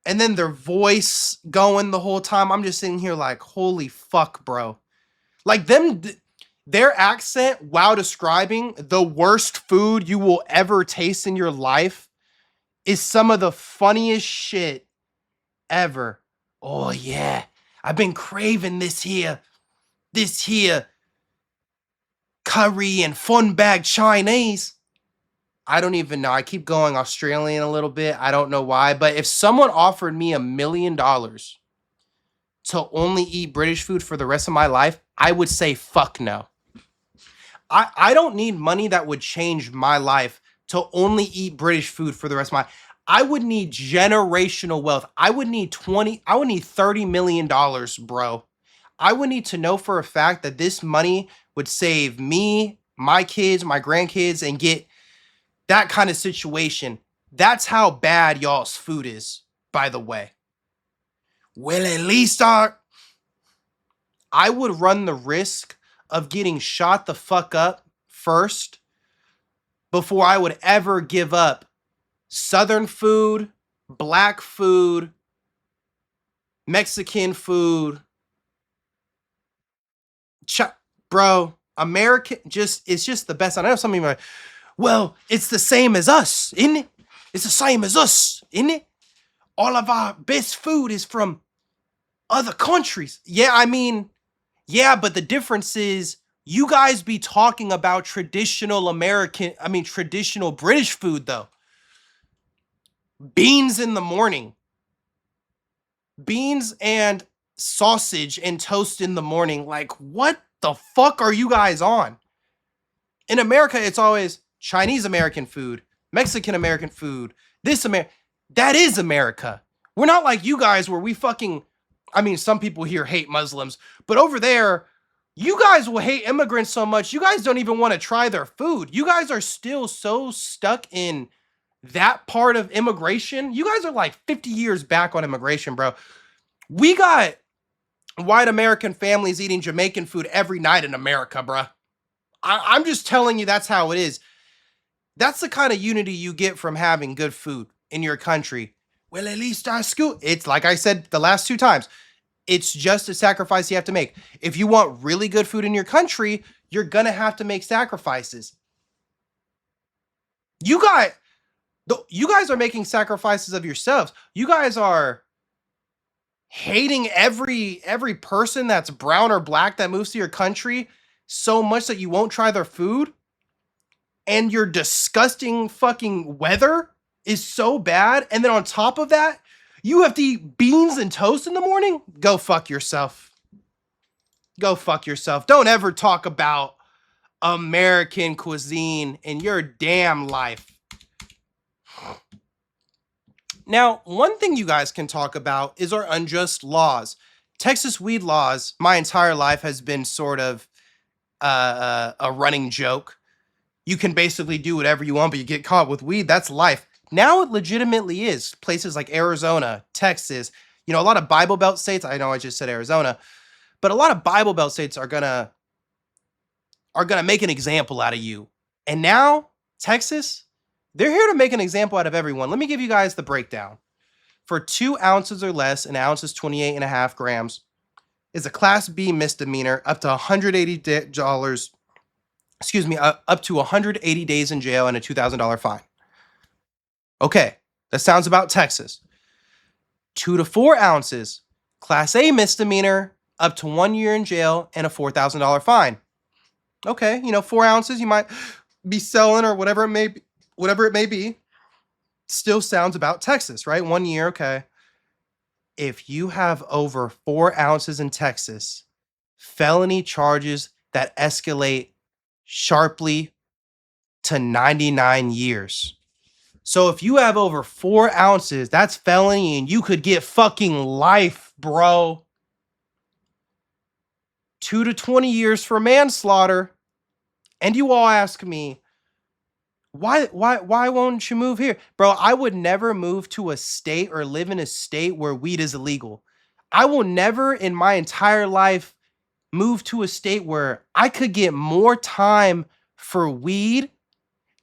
And then their voice going the whole time. I'm just sitting here like, holy fuck, bro. Like their accent while describing the worst food you will ever taste in your life is some of the funniest shit ever. Oh yeah, I've been craving this here curry and fun bag Chinese. I don't even know. I keep going Australian a little bit. I don't know why. But if someone offered me $1 million to only eat British food for the rest of my life, I would say fuck no. I don't need money that would change my life to only eat British food for the rest of my. I would need generational wealth. I would need $30 million, bro. I would need to know for a fact that this money would save me, my kids, my grandkids, and get that kind of situation. That's how bad y'all's food is, by the way. Well, at least I would run the risk of getting shot the fuck up first before I would ever give up Southern food, black food, Mexican food. Bro, American it's just the best. I know some people are like, well, it's the same as us, isn't it? It's the same as us, isn't it? All of our best food is from other countries. Yeah, I mean, yeah, but the difference is you guys be talking about traditional British food though. Beans in the morning. Beans and sausage and toast in the morning. Like, what the fuck are you guys on? In America, it's always Chinese American food, Mexican American food, that is America. We're not like you guys where we fucking, I mean, some people here hate Muslims, but over there, you guys will hate immigrants so much, you guys don't even want to try their food. You guys are still so stuck in that part of immigration. You guys are like 50 years back on immigration, bro. We got white American families eating Jamaican food every night in America, bro. I'm just telling you that's how it is. That's the kind of unity you get from having good food in your country. Well, at least our school. It's like I said the last two times. It's just a sacrifice you have to make. If you want really good food in your country, you're gonna have to make sacrifices. You guys are making sacrifices of yourselves. You guys are hating every person that's brown or black that moves to your country so much that you won't try their food, and your disgusting fucking weather is so bad, and then on top of that you have to eat beans and toast in the morning. Go fuck yourself. Go fuck yourself. Don't ever talk about American cuisine in your damn life. Now, one thing you guys can talk about is our unjust laws. Texas weed laws, my entire life has been sort of a running joke. You can basically do whatever you want, but you get caught with weed. That's life. Now it legitimately is. Places like Arizona, Texas, a lot of Bible Belt states. I know I just said Arizona, but a lot of Bible Belt states are gonna make an example out of you. And now Texas, they're here to make an example out of everyone. Let me give you guys the breakdown. For 2 ounces or less, an ounce is 28.5 grams, is a Class B misdemeanor, up to $180. Excuse me, up to 180 days in jail and a $2,000 fine. Okay, that sounds about Texas. 2 to 4 ounces, Class A misdemeanor, up to 1 year in jail and a $4,000 fine. Okay, 4 ounces you might be selling or whatever it may be. Still sounds about Texas, right? 1 year, okay. If you have over 4 ounces in Texas, felony charges that escalate sharply to 99 years. So if you have over 4 ounces, that's felony and you could get fucking life, bro. 2 to 20 years for manslaughter. And you all ask me, why won't you move here? Bro, I would never move to a state or live in a state where weed is illegal. I will never in my entire life move to a state where I could get more time for weed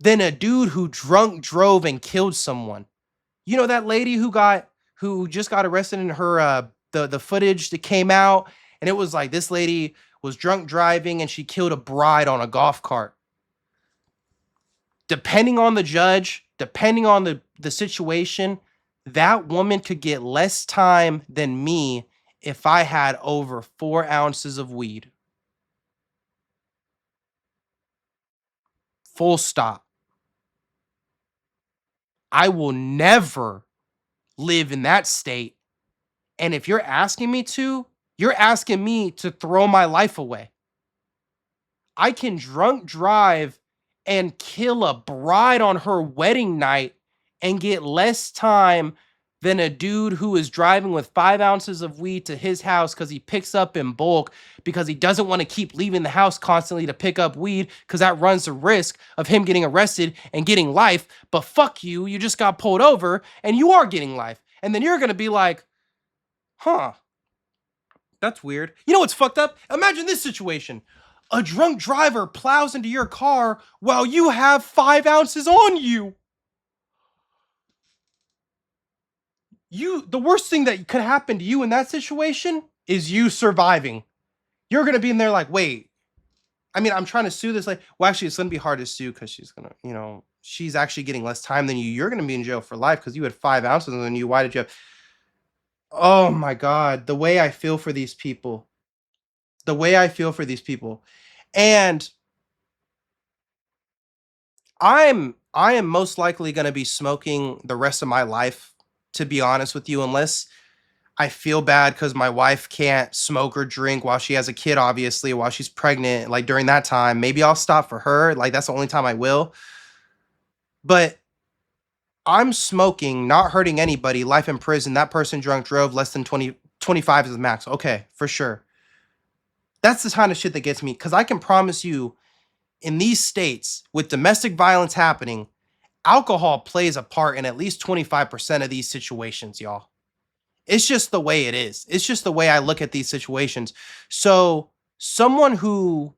than a dude who drunk drove and killed someone. You know that lady who just got arrested in her the footage that came out, and it was like this lady was drunk driving and she killed a bride on a golf cart. Depending on the judge, depending on the situation, that woman could get less time than me if I had over 4 ounces of weed. Full stop. I will never live in that state. And if you're asking me to, you're asking me to throw my life away. I can drunk drive and kill a bride on her wedding night and get less time than a dude who is driving with 5 ounces of weed to his house because he picks up in bulk because he doesn't want to keep leaving the house constantly to pick up weed because that runs the risk of him getting arrested and getting life. But fuck you, you just got pulled over and you are getting life. And then you're going to be like, huh, that's weird. You know what's fucked up? Imagine this situation. A drunk driver plows into your car while you have 5 ounces on you. The worst thing that could happen to you in that situation is you surviving. You're gonna be in there like, wait. I mean, I'm trying to sue this. Like, well, actually, it's gonna be hard to sue because she's gonna, she's actually getting less time than you. You're gonna be in jail for life because you had 5 ounces on you. Why did you have? Oh my god, the way I feel for these people. The way I feel for these people, and I am most likely gonna be smoking the rest of my life, to be honest with you, unless I feel bad because my wife can't smoke or drink while she has a kid, obviously, while she's pregnant. Like during that time, maybe I'll stop for her. Like that's the only time I will. But I'm smoking, not hurting anybody, life in prison. That person drunk drove less than 25 is the max. Okay, for sure. That's the kind of shit that gets me because I can promise you in these states with domestic violence happening, alcohol plays a part in at least 25% of these situations, y'all. It's just the way it is. It's just the way I look at these situations. So, someone who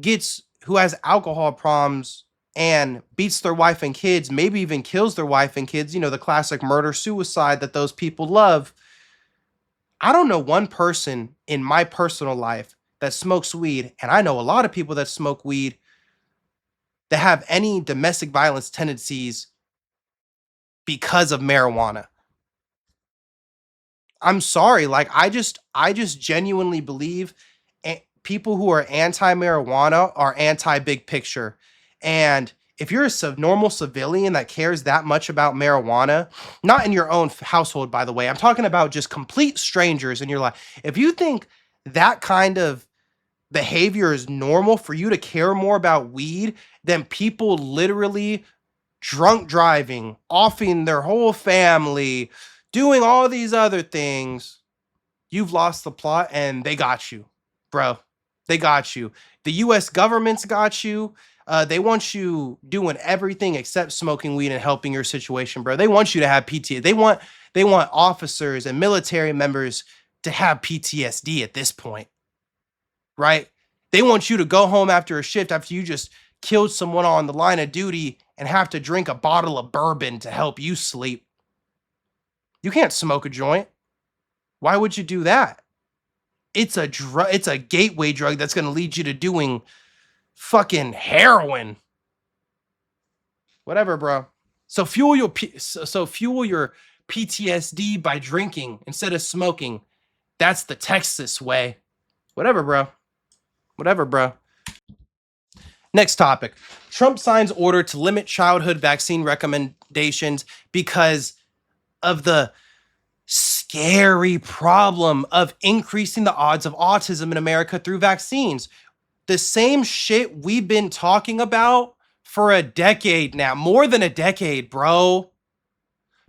has alcohol problems and beats their wife and kids, maybe even kills their wife and kids, the classic murder suicide that those people love. I don't know one person in my personal life that smokes weed, and I know a lot of people that smoke weed that have any domestic violence tendencies because of marijuana. I'm sorry, like I just genuinely believe people who are anti-marijuana are anti-big picture. And if you're a normal civilian that cares that much about marijuana, not in your own household, by the way, I'm talking about just complete strangers in your life. If you think that kind of behavior is normal for you to care more about weed than people literally drunk driving, offing their whole family, doing all these other things, you've lost the plot and they got you, bro. They got you. The US government's got you. They want you doing everything except smoking weed and helping your situation, bro. They want you to have PTSD. They want officers and military members to have PTSD at this point, right? They want you to go home after a shift after you just killed someone on the line of duty and have to drink a bottle of bourbon to help you sleep. You can't smoke a joint. Why would you do that? It's a drug. It's a gateway drug that's going to lead you to doing fucking heroin. Whatever, bro. So fuel your PTSD by drinking instead of smoking. That's the Texas way. Whatever, bro. Whatever, bro. Next topic. Trump signs order to limit childhood vaccine recommendations because of the scary problem of increasing the odds of autism in America through vaccines. The same shit we've been talking about for a decade now, more than a decade, bro.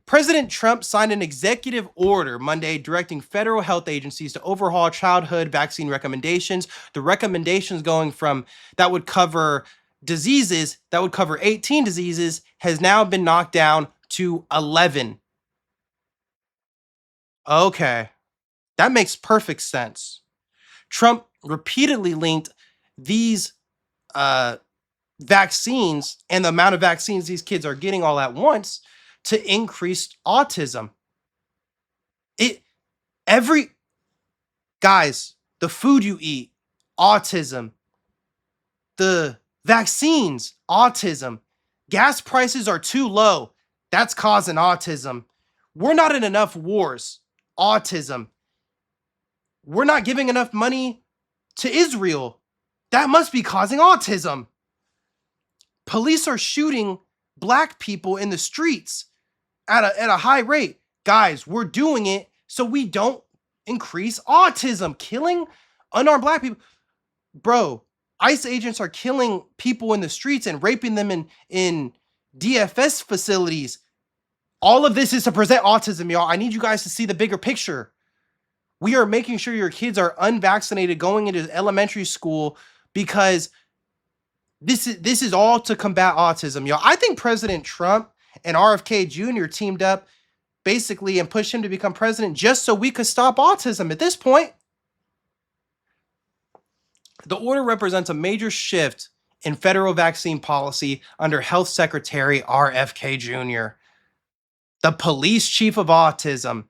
President Trump signed an executive order Monday directing federal health agencies to overhaul childhood vaccine recommendations. The recommendations going from that would cover 18 diseases, has now been knocked down to 11. Okay, that makes perfect sense. Trump repeatedly linked these uh, vaccines and the amount of vaccines these kids are getting all at once to increased autism. It every guys, the food you eat, autism, the vaccines, autism, gas prices are too low. That's causing autism. We're not in enough wars. Autism. We're not giving enough money to Israel. That must be causing autism. Police are shooting black people in the streets at a high rate. Guys, we're doing it so we don't increase autism. Killing unarmed black people. Bro, ICE agents are killing people in the streets and raping them in DFS facilities. All of this is to present autism, y'all. I need you guys to see the bigger picture. We are making sure your kids are unvaccinated going into elementary school because this is all to combat autism, y'all. I think President Trump and RFK Jr. teamed up basically and pushed him to become president just so we could stop autism at this point. The order represents a major shift in federal vaccine policy under Health Secretary RFK Jr., the police chief of autism.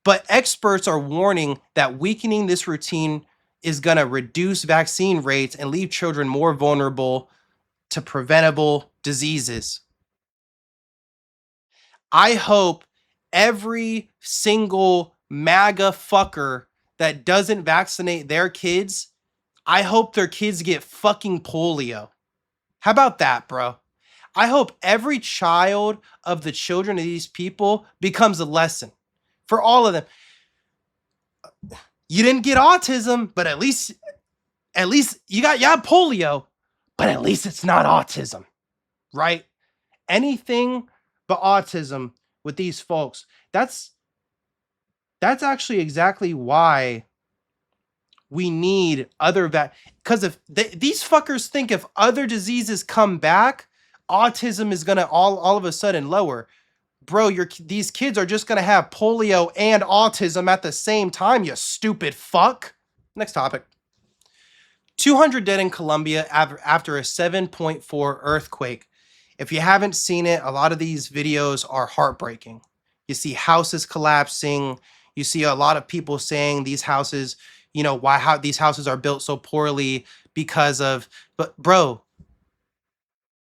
But experts are warning that weakening this routine is going to reduce vaccine rates and leave children more vulnerable to preventable diseases. I hope every single MAGA fucker that doesn't vaccinate their kids, I hope their kids get fucking polio. How about that, bro? I hope every child of the children of these people becomes a lesson for all of them. You didn't get autism, but at least you got polio, but at least it's not autism, right? Anything but autism with these folks. That's actually exactly why we need other because if these fuckers think if other diseases come back, autism is gonna all of a sudden lower. Bro, these kids are just gonna have polio and autism at the same time, you stupid fuck. Next topic. 200 dead in Colombia after a 7.4 earthquake. If you haven't seen it, a lot of these videos are heartbreaking. You see houses collapsing. You see a lot of people saying these houses, how these houses are built so poorly because of, but bro,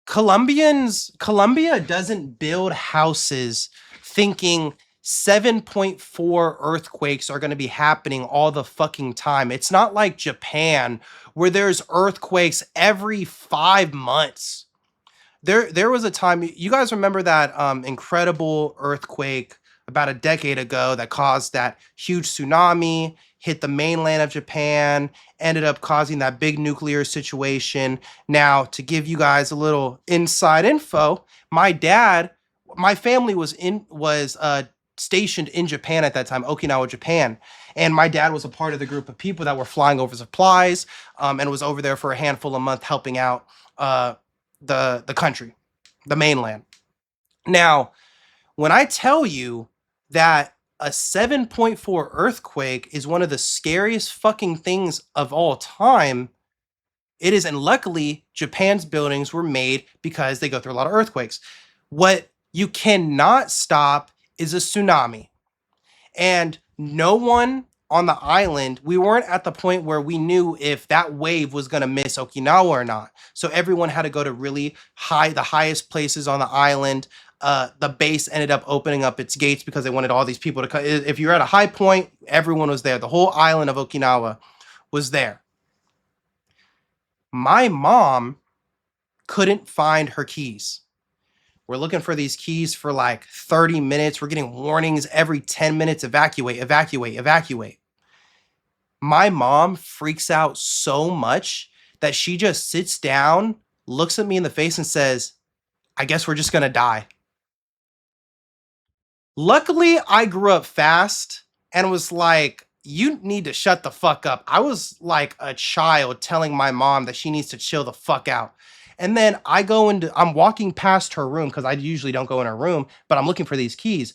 Colombia doesn't build houses thinking 7.4 earthquakes are going to be happening all the fucking time. It's not like Japan where there's earthquakes every 5 months. There was a time, you guys remember that incredible earthquake about a decade ago that caused that huge tsunami, hit the mainland of Japan, ended up causing that big nuclear situation. Now, to give you guys a little inside info, my family was stationed in Japan at that time, Okinawa, Japan. And my dad was a part of the group of people that were flying over supplies and was over there for a handful of months helping out the country, the mainland. Now, when I tell you that a 7.4 earthquake is one of the scariest fucking things of all time, it is, and luckily Japan's buildings were made because they go through a lot of earthquakes. What you cannot stop is a tsunami. And no one on the island, we weren't at the point where we knew if that wave was going to miss Okinawa or not. So everyone had to go to really the highest places on the island. The base ended up opening up its gates because they wanted all these people to come. If you're at a high point, everyone was there. The whole island of Okinawa was there. My mom couldn't find her keys. We're looking for these keys for like 30 minutes. We're getting warnings every 10 minutes, evacuate, evacuate, evacuate. My mom freaks out so much that she just sits down, looks at me in the face and says, I guess we're just going to die. Luckily, I grew up fast and was like, you need to shut the fuck up. I was like a child telling my mom that she needs to chill the fuck out. And then I'm walking past her room because I usually don't go in her room, but I'm looking for these keys.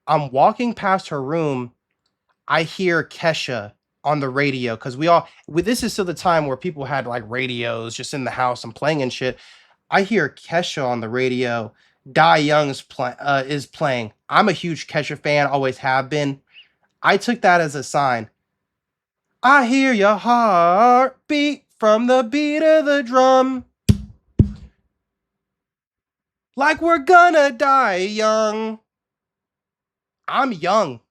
I'm walking past her room. I hear Kesha on the radio because this is still the time where people had like radios just in the house and playing and shit. I hear Kesha on the radio. Die Young is playing. I'm a huge Kesha fan, always have been. I took that as a sign. I hear your heartbeat from the beat of the drum. Like we're gonna die young. I'm young.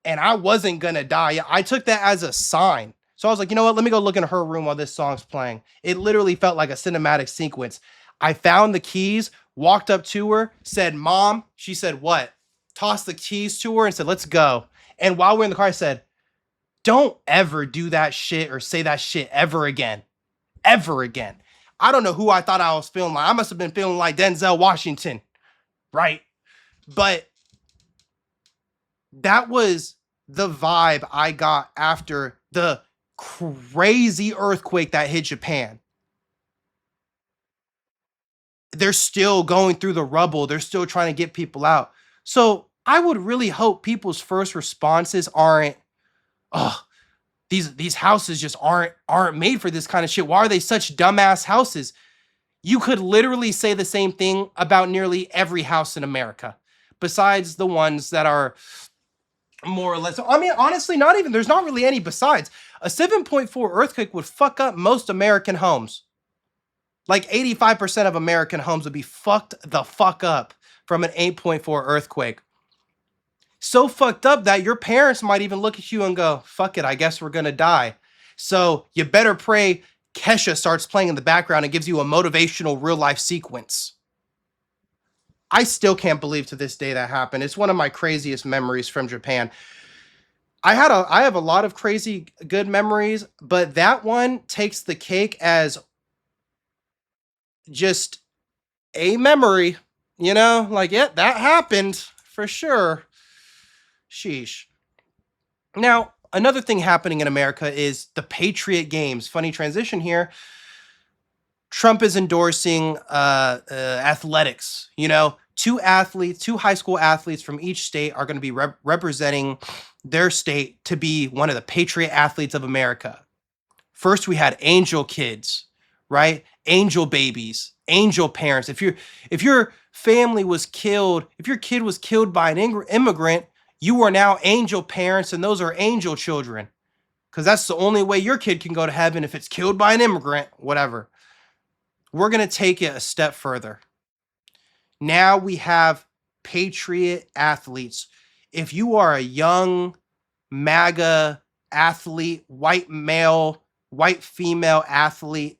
And I wasn't gonna die. I took that as a sign. So I was like, you know what? Let me go look in her room while this song's playing. It literally felt like a cinematic sequence. I found the keys, walked up to her, said, Mom. She said, what? Tossed the keys to her and said, let's go. And while we're in the car, I said, don't ever do that shit or say that shit ever again. ever again. I don't know who I thought I was feeling like. I must have been feeling like Denzel Washington, right? But that was the vibe I got after the crazy earthquake that hit Japan. They're still going through the rubble. They're still trying to get people out. So I would really hope people's first responses aren't, oh, these houses just aren't made for this kind of shit. Why are they such dumbass houses? You could literally say the same thing about nearly every house in America, besides the ones that are more or less. I mean, honestly, not even, there's not really any besides. A 7.4 earthquake would fuck up most American homes. Like 85% of American homes would be fucked the fuck up from an 8.4 earthquake. So fucked up that your parents might even look at you and go, fuck it, I guess we're gonna die. So you better pray Kesha starts playing in the background and gives you a motivational real life sequence. I still can't believe to this day that happened. It's one of my craziest memories from Japan. I have a lot of crazy good memories, but that one takes the cake as just a memory, like, yeah, that happened for sure. Sheesh. Now, another thing happening in America is the Patriot Games. Funny transition here. Trump is endorsing athletics. Two high school athletes from each state are going to be representing their state to be one of the Patriot athletes of America. First, we had angel kids, right? Angel babies, angel parents. If your family was killed, if your kid was killed by an immigrant, you are now angel parents, and those are angel children. Because that's the only way your kid can go to heaven, if it's killed by an immigrant, whatever. We're going to take it a step further. Now we have Patriot athletes. If you are a young MAGA athlete, white male, white female athlete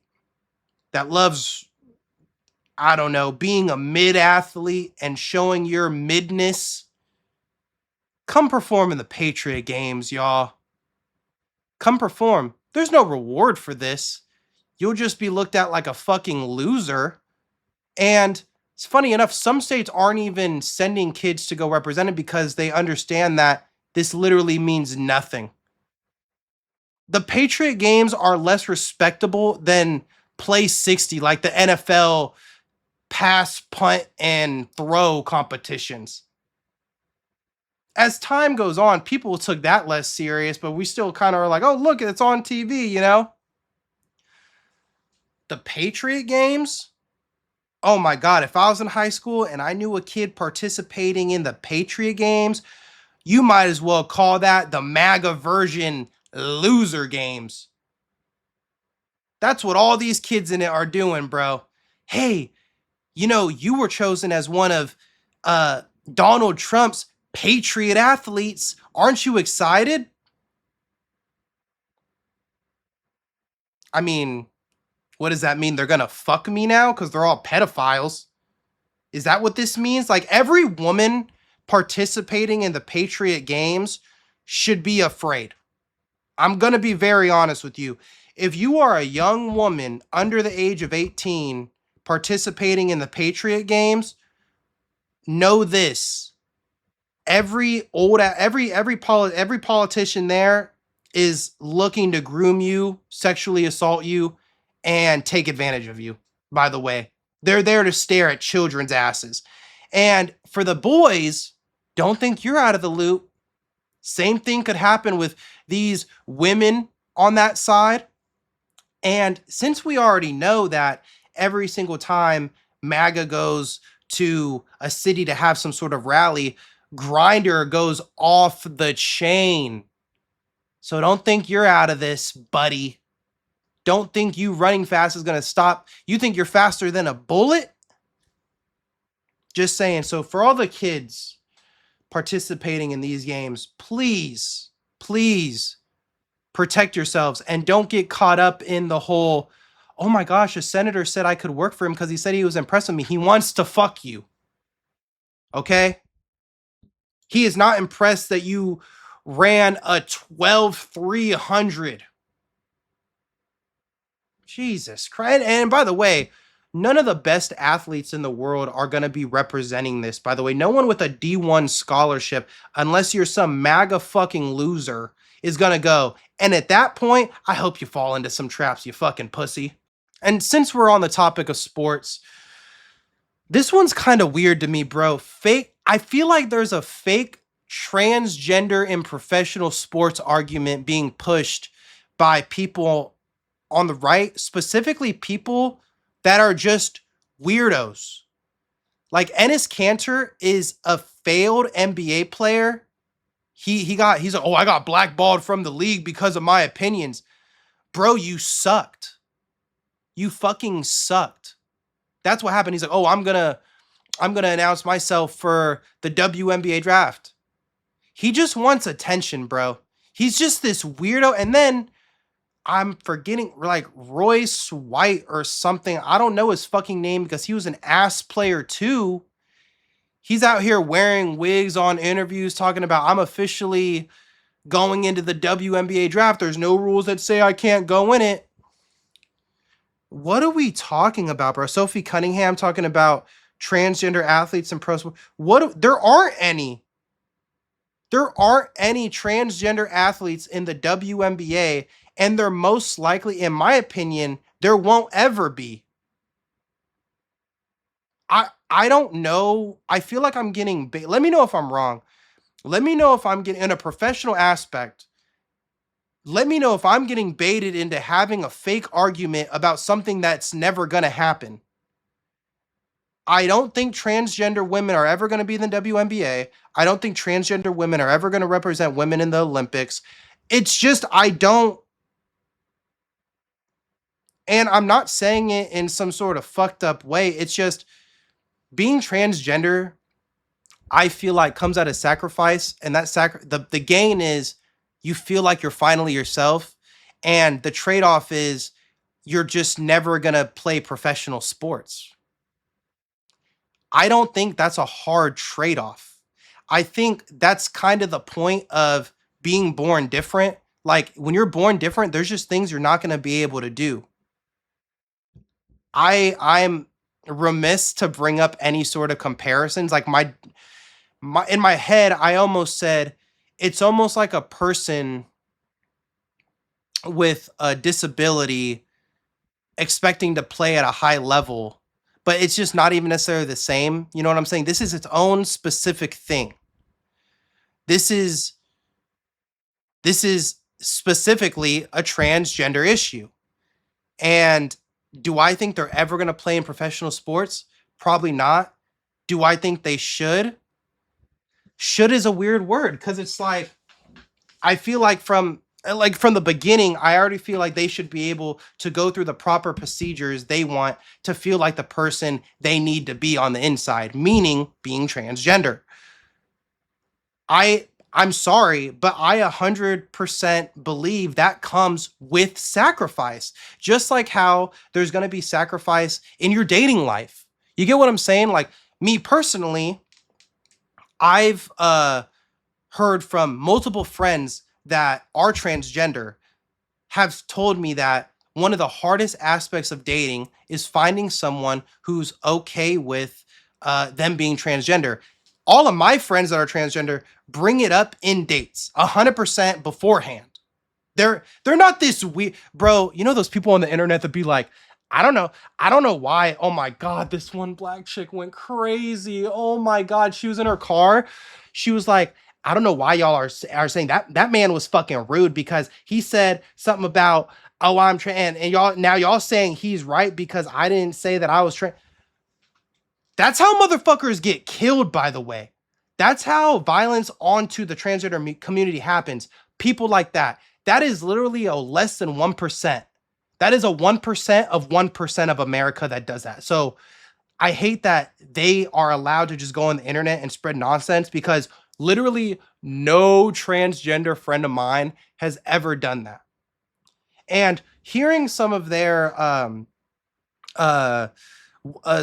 that loves, I don't know, being a mid athlete and showing your midness, come perform in the Patriot Games, y'all. Come perform. There's no reward for this. You'll just be looked at like a fucking loser. And it's funny enough, some states aren't even sending kids to go represent it because they understand that this literally means nothing. The Patriot Games are less respectable than Play 60, like the NFL pass, punt, and throw competitions. As time goes on, people took that less serious, but we still kind of are like, oh, look, it's on TV. The Patriot Games, oh my God, if I was in high school and I knew a kid participating in the Patriot Games, you might as well call that the MAGA version loser games. That's what all these kids in it are doing, bro. Hey, you were chosen as one of Donald Trump's Patriot athletes. Aren't you excited? I mean, what does that mean? They're gonna fuck me now because they're all pedophiles? Is that what this means? Like, every woman participating in the Patriot Games should be afraid. I'm gonna be very honest with you. If you are a young woman under the age of 18 participating in the Patriot Games, know this: every politician there is looking to groom you, sexually assault you, and take advantage of you. By the way, they're there to stare at children's asses. And for the boys, don't think you're out of the loop. Same thing could happen with these women on that side. And since we already know that every single time MAGA goes to a city to have some sort of rally, Grinder goes off the chain. So don't think you're out of this, buddy. Don't think you running fast is going to stop. You think you're faster than a bullet? Just saying. So for all the kids participating in these games, please, please protect yourselves and don't get caught up in the whole, oh my gosh, a senator said I could work for him because he said he was impressed with me. He wants to fuck you. Okay? He is not impressed that you ran a 12,300. Jesus Christ. And by the way, none of the best athletes in the world are going to be representing this. By the way, no one with a D1 scholarship, unless you're some MAGA fucking loser, is going to go. And at that point, I hope you fall into some traps, you fucking pussy. And since we're on the topic of sports, this one's kind of weird to me, bro. I feel like there's a fake transgender in professional sports argument being pushed by people on the right, specifically people that are just weirdos. Like Ennis Cantor is a failed NBA player. He's like, oh, I got blackballed from the league because of my opinions. Bro, you sucked. You fucking sucked. That's what happened. He's like, oh, I'm gonna announce myself for the WNBA draft. He just wants attention, bro. He's just this weirdo. And then I'm forgetting like Royce White or something. I don't know his fucking name because he was an ass player too. He's out here wearing wigs on interviews talking about I'm officially going into the WNBA draft. There's no rules that say I can't go in it. What are we talking about, bro? Sophie Cunningham talking about transgender athletes in pro sport. There aren't any. There aren't any transgender athletes in the WNBA, and there most likely, in my opinion, there won't ever be. I don't know. I feel like I'm getting let me know if I'm wrong. Let me know if I'm getting in a professional aspect. Let me know if I'm getting baited into having a fake argument about something that's never going to happen. I don't think transgender women are ever going to be in the WNBA. I don't think transgender women are ever going to represent women in the Olympics. It's just, I don't. And I'm not saying it in some sort of fucked up way. It's just being transgender, I feel like comes at a sacrifice. And that the gain is you feel like you're finally yourself. And the trade-off is you're just never going to play professional sports. I don't think that's a hard trade-off. I think that's kind of the point of being born different. Like when you're born different, there's just things you're not going to be able to do. I'm remiss to bring up any sort of comparisons. Like my in my head, I almost said it's almost like a person with a disability expecting to play at a high level, but it's just not even necessarily the same. You know what I'm saying? This is its own specific thing. This is this is specifically a transgender issue. And do I think they're ever going to play in professional sports? Probably not. Do I think they should? Should is a weird word because it's like I feel like from the beginning, I already feel like they should be able to go through the proper procedures they want to feel like the person they need to be on the inside, meaning being transgender. I'm sorry, but I 100% believe that comes with sacrifice. Just like how there's going to be sacrifice in your dating life. You get what I'm saying? Like me personally, I've heard from multiple friends that are transgender have told me that one of the hardest aspects of dating is finding someone who's okay with them being transgender. All of my friends that are transgender bring it up in dates 100% beforehand. They're not this weird, bro. You know those people on the internet that be like, I don't know why. Oh my god, this one black chick went crazy. Oh my god, she was in her car. She was like, I don't know why y'all are saying that man was fucking rude because he said something about oh I'm trans and y'all saying he's right because I didn't say that I was trans. That's how motherfuckers get killed, by the way. That's how violence onto the transgender community happens. People like that. That is literally a less than 1%. That is a 1% of 1% of America that does that. So I hate that they are allowed to just go on the internet and spread nonsense because literally no transgender friend of mine has ever done that. And hearing some of their uh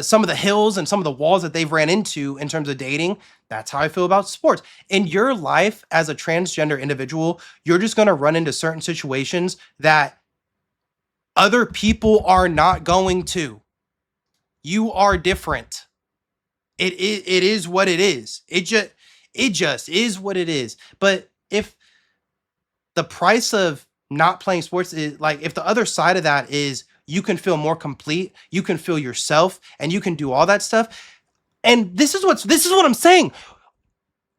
some of the hills and some of the walls that they've ran into in terms of dating, that's how I feel about sports. In your life as a transgender individual, you're just going to run into certain situations that Other people are not going to. You are different. It is what it is. It just is what it is. But if the price of not playing sports is like, if the other side of that is you can feel more complete, you can feel yourself, and you can do all that stuff. And this is what I'm saying.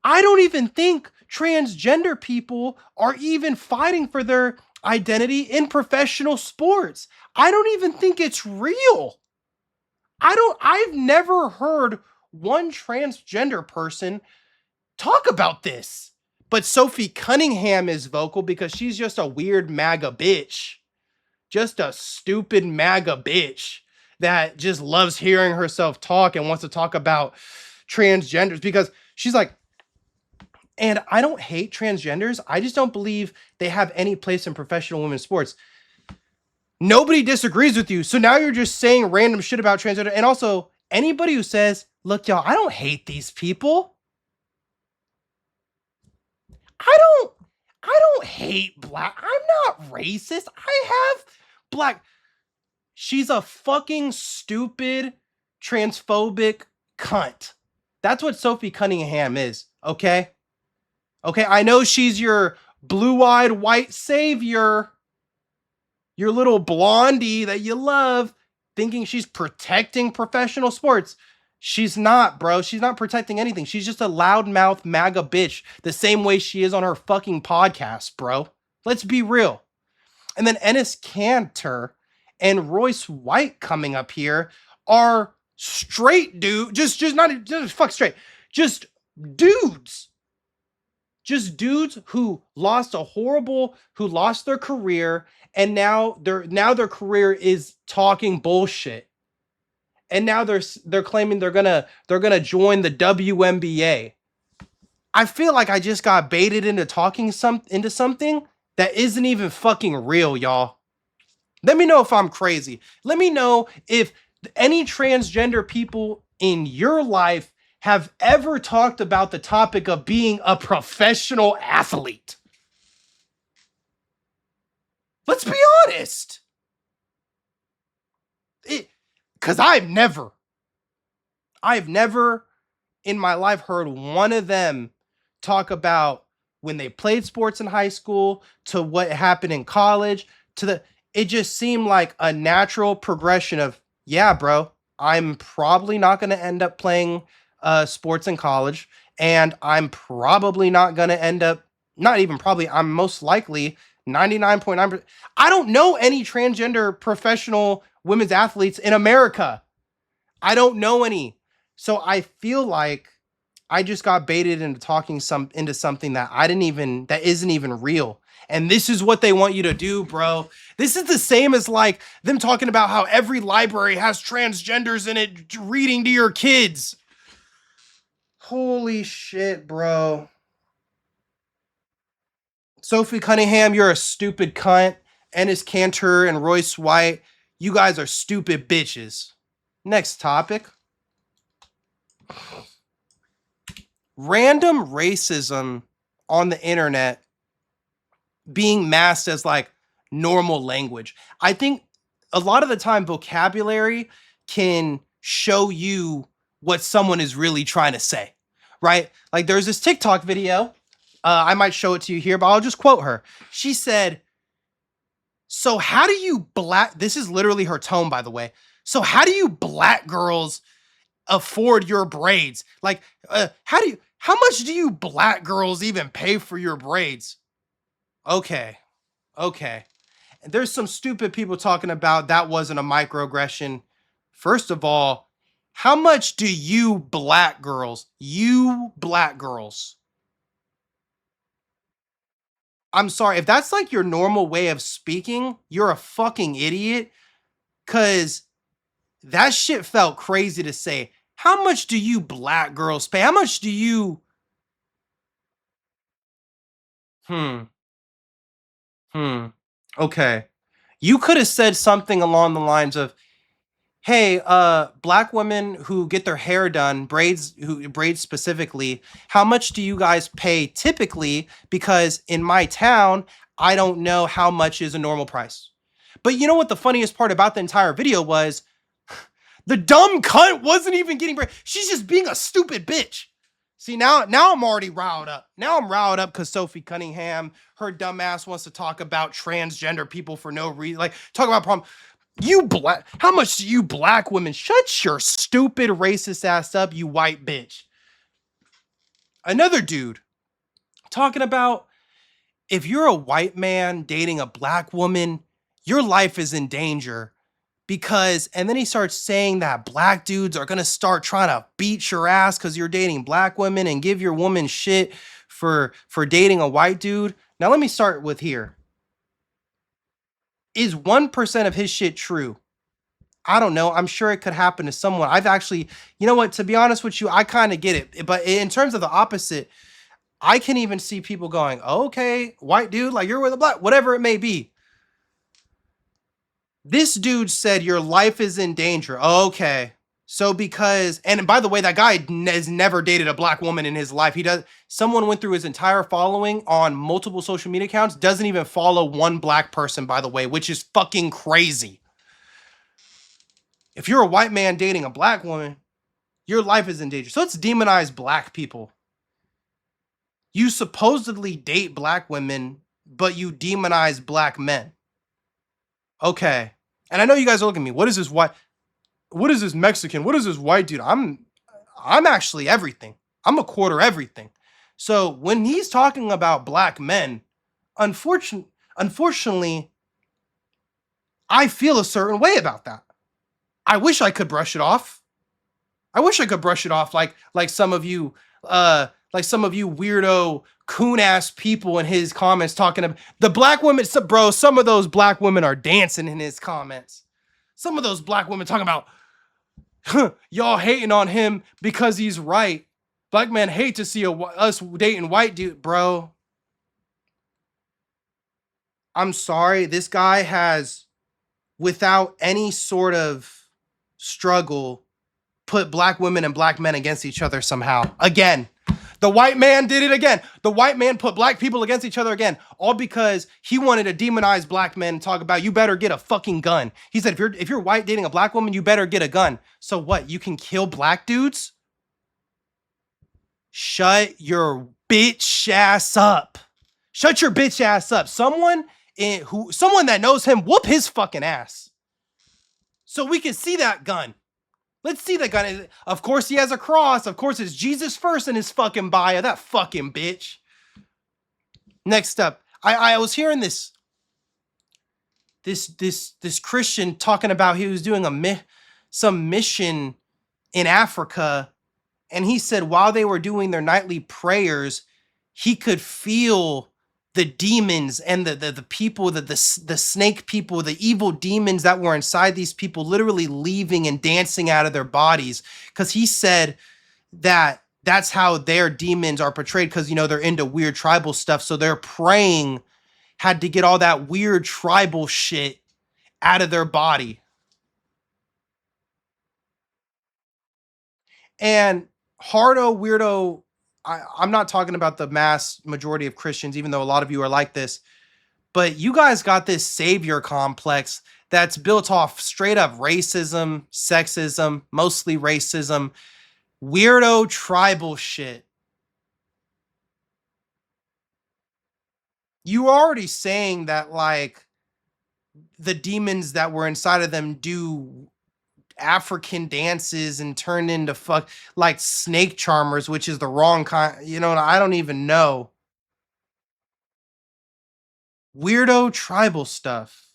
I don't even think transgender people are even fighting for their identity in professional sports. I don't even think it's real. I've never heard one transgender person talk about this. But Sophie Cunningham is vocal because she's just a weird MAGA bitch. Just a stupid MAGA bitch that just loves hearing herself talk and wants to talk about transgenders because she's like, and I don't hate transgenders. I just don't believe they have any place in professional women's sports. Nobody disagrees with you. So now you're just saying random shit about transgender. And also, anybody who says, look, y'all, I don't hate these people. I don't I don't hate black. I'm not racist. I have black. She's a fucking stupid transphobic cunt. That's what Sophie Cunningham is, okay? Okay, I know she's your blue-eyed white savior, your little blondie that you love, thinking she's protecting professional sports. She's not, bro. She's not protecting anything. She's just a loudmouth MAGA bitch, the same way she is on her fucking podcast, bro. Let's be real. And then Ennis Cantor and Royce White coming up here are straight dude, just not just fuck straight, just dudes. Just dudes who lost their career, and now their career is talking bullshit. And now they're claiming they're gonna join the WNBA. I feel like I just got baited into talking into something that isn't even fucking real, y'all. Let me know if I'm crazy. Let me know if any transgender people in your life have ever talked about the topic of being a professional athlete. Let's be honest. Because I've never in my life heard one of them talk about when they played sports in high school to what happened in college it just seemed like a natural progression of, yeah, bro, I'm probably not going to end up playing sports in college, and I'm probably not going to end up, not even probably, I'm most likely 99.9%. I don't know any transgender professional women's athletes in America. I don't know any. So I feel like I just got baited into talking into something that that isn't even real. And this is what they want you to do, bro. This is the same as like them talking about how every library has transgenders in it reading to your kids. Holy shit, bro. Sophie Cunningham, you're a stupid cunt. Ennis Cantor and Royce White, you guys are stupid bitches. Next topic. Random racism on the internet being masked as like normal language. I think a lot of the time vocabulary can show you what someone is really trying to say, right? Like there's this TikTok video. I might show it to you here, but I'll just quote her. She said, so how do you this is literally her tone, by the way. So how do you black girls afford your braids? Like, how much do you black girls even pay for your braids? Okay. And there's some stupid people talking about that wasn't a microaggression. First of all, how much do you black girls, I'm sorry, if that's like your normal way of speaking, you're a fucking idiot. Cause that shit felt crazy to say. How much do you black girls pay? How much do you? Hmm. Okay. You could have said something along the lines of, hey, black women who get their hair done, who braids specifically, how much do you guys pay typically? Because in my town, I don't know how much is a normal price. But you know what the funniest part about the entire video was? The dumb cunt wasn't even getting break. She's just being a stupid bitch. See, now I'm already riled up. Now I'm riled up because Sophie Cunningham, her dumb ass wants to talk about transgender people for no reason. Like, talk about problem. How much do you black women? Shut your stupid racist ass up, you white bitch. Another dude talking about if you're a white man dating a black woman, your life is in danger because, and then he starts saying that black dudes are going to start trying to beat your ass because you're dating black women and give your woman shit for dating a white dude. Now, let me start with here. Is 1% of his shit true? I don't know. I'm sure it could happen to someone. I've actually, you know what, to be honest with you, I kind of get it. But in terms of the opposite, I can even see people going, okay, white dude, like you're with a black, whatever it may be. This dude said your life is in danger. Okay. So because, and by the way, that guy has never dated a black woman in his life. Someone went through his entire following on multiple social media accounts, doesn't even follow one black person, by the way, which is fucking crazy. If you're a white man dating a black woman, your life is in danger. So let's demonize black people. You supposedly date black women, but you demonize black men. Okay. And I know you guys are looking at me. What is this white? What is this Mexican? What is this white dude? I'm actually everything. I'm a quarter everything. So when he's talking about black men, unfortunately, I feel a certain way about that. I wish I could brush it off. I wish I could brush it off like some of you weirdo coon ass people in his comments talking about the black women. Bro, some of those black women are dancing in his comments. Some of those black women talking about y'all hating on him because he's right. Black men hate to see us dating white dude, bro. I'm sorry. This guy has, without any sort of struggle, put black women and black men against each other somehow. Again, the white man did it again. The white man put black people against each other again, all because he wanted to demonize black men and talk about you better get a fucking gun. He said if you're white dating a black woman, you better get a gun. So what? You can kill black dudes? Shut your bitch ass up. Shut your bitch ass up. Someone that knows him, whoop his fucking ass. So we can see that gun. Let's see that gun. Of course he has a cross. Of course it's Jesus first in his fucking bio. That fucking bitch. Next up, I was hearing this Christian talking about he was doing some mission in Africa, and he said while they were doing their nightly prayers, he could feel the demons and the people, the snake people, the evil demons that were inside these people literally leaving and dancing out of their bodies. Because he said that that's how their demons are portrayed, because, you know, they're into weird tribal stuff. So their praying had to get all that weird tribal shit out of their body. And hardo, weirdo, I'm not talking about the mass majority of Christians, even though a lot of you are like this, but you guys got this savior complex that's built off straight up racism, sexism, mostly racism, weirdo tribal shit. You are already saying that, like, the demons that were inside of them do African dances and turn into like snake charmers, which is the wrong kind. You know, I don't even know. Weirdo tribal stuff.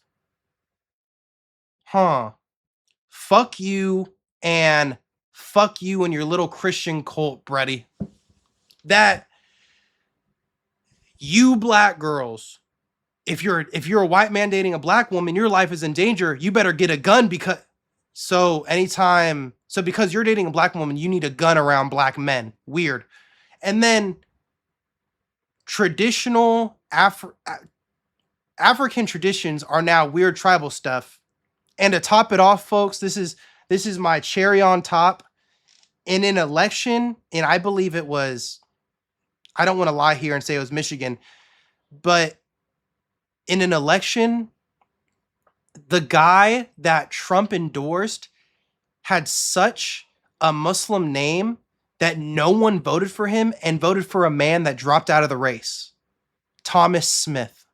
Huh. Fuck you and fuck you and your little Christian cult, Brady. That you black girls, if you're a white man dating a black woman, your life is in danger. You better get a gun because because you're dating a black woman, you need a gun around black men. Weird. And then traditional African traditions are now weird tribal stuff. And to top it off, folks, this is my cherry on top. In an election, and I believe it was, I don't want to lie here and say it was Michigan, but in an election, The guy that Trump endorsed had such a Muslim name that no one voted for him and voted for a man that dropped out of the race. Thomas Smith.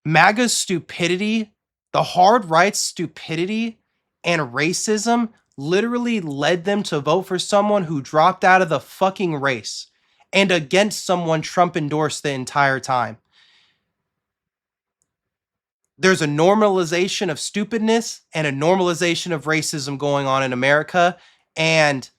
MAGA's stupidity, the hard right's stupidity and racism literally led them to vote for someone who dropped out of the fucking race and against someone Trump endorsed the entire time. There's a normalization of stupidness and a normalization of racism going on in America. And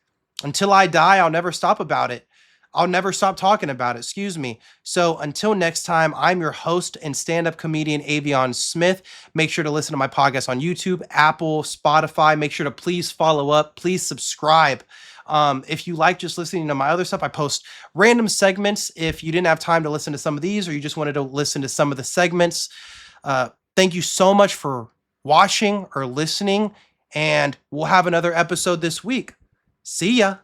until I die, I'll never stop about it. I'll never stop talking about it. Excuse me. So until next time, I'm your host and stand-up comedian Avion Smith. Make sure to listen to my podcast on YouTube, Apple, Spotify. Make sure to please follow up. Please subscribe. If you like just listening to my other stuff, I post random segments. If you didn't have time to listen to some of these or you just wanted to listen to some of the segments, thank you so much for watching or listening, and we'll have another episode this week. See ya.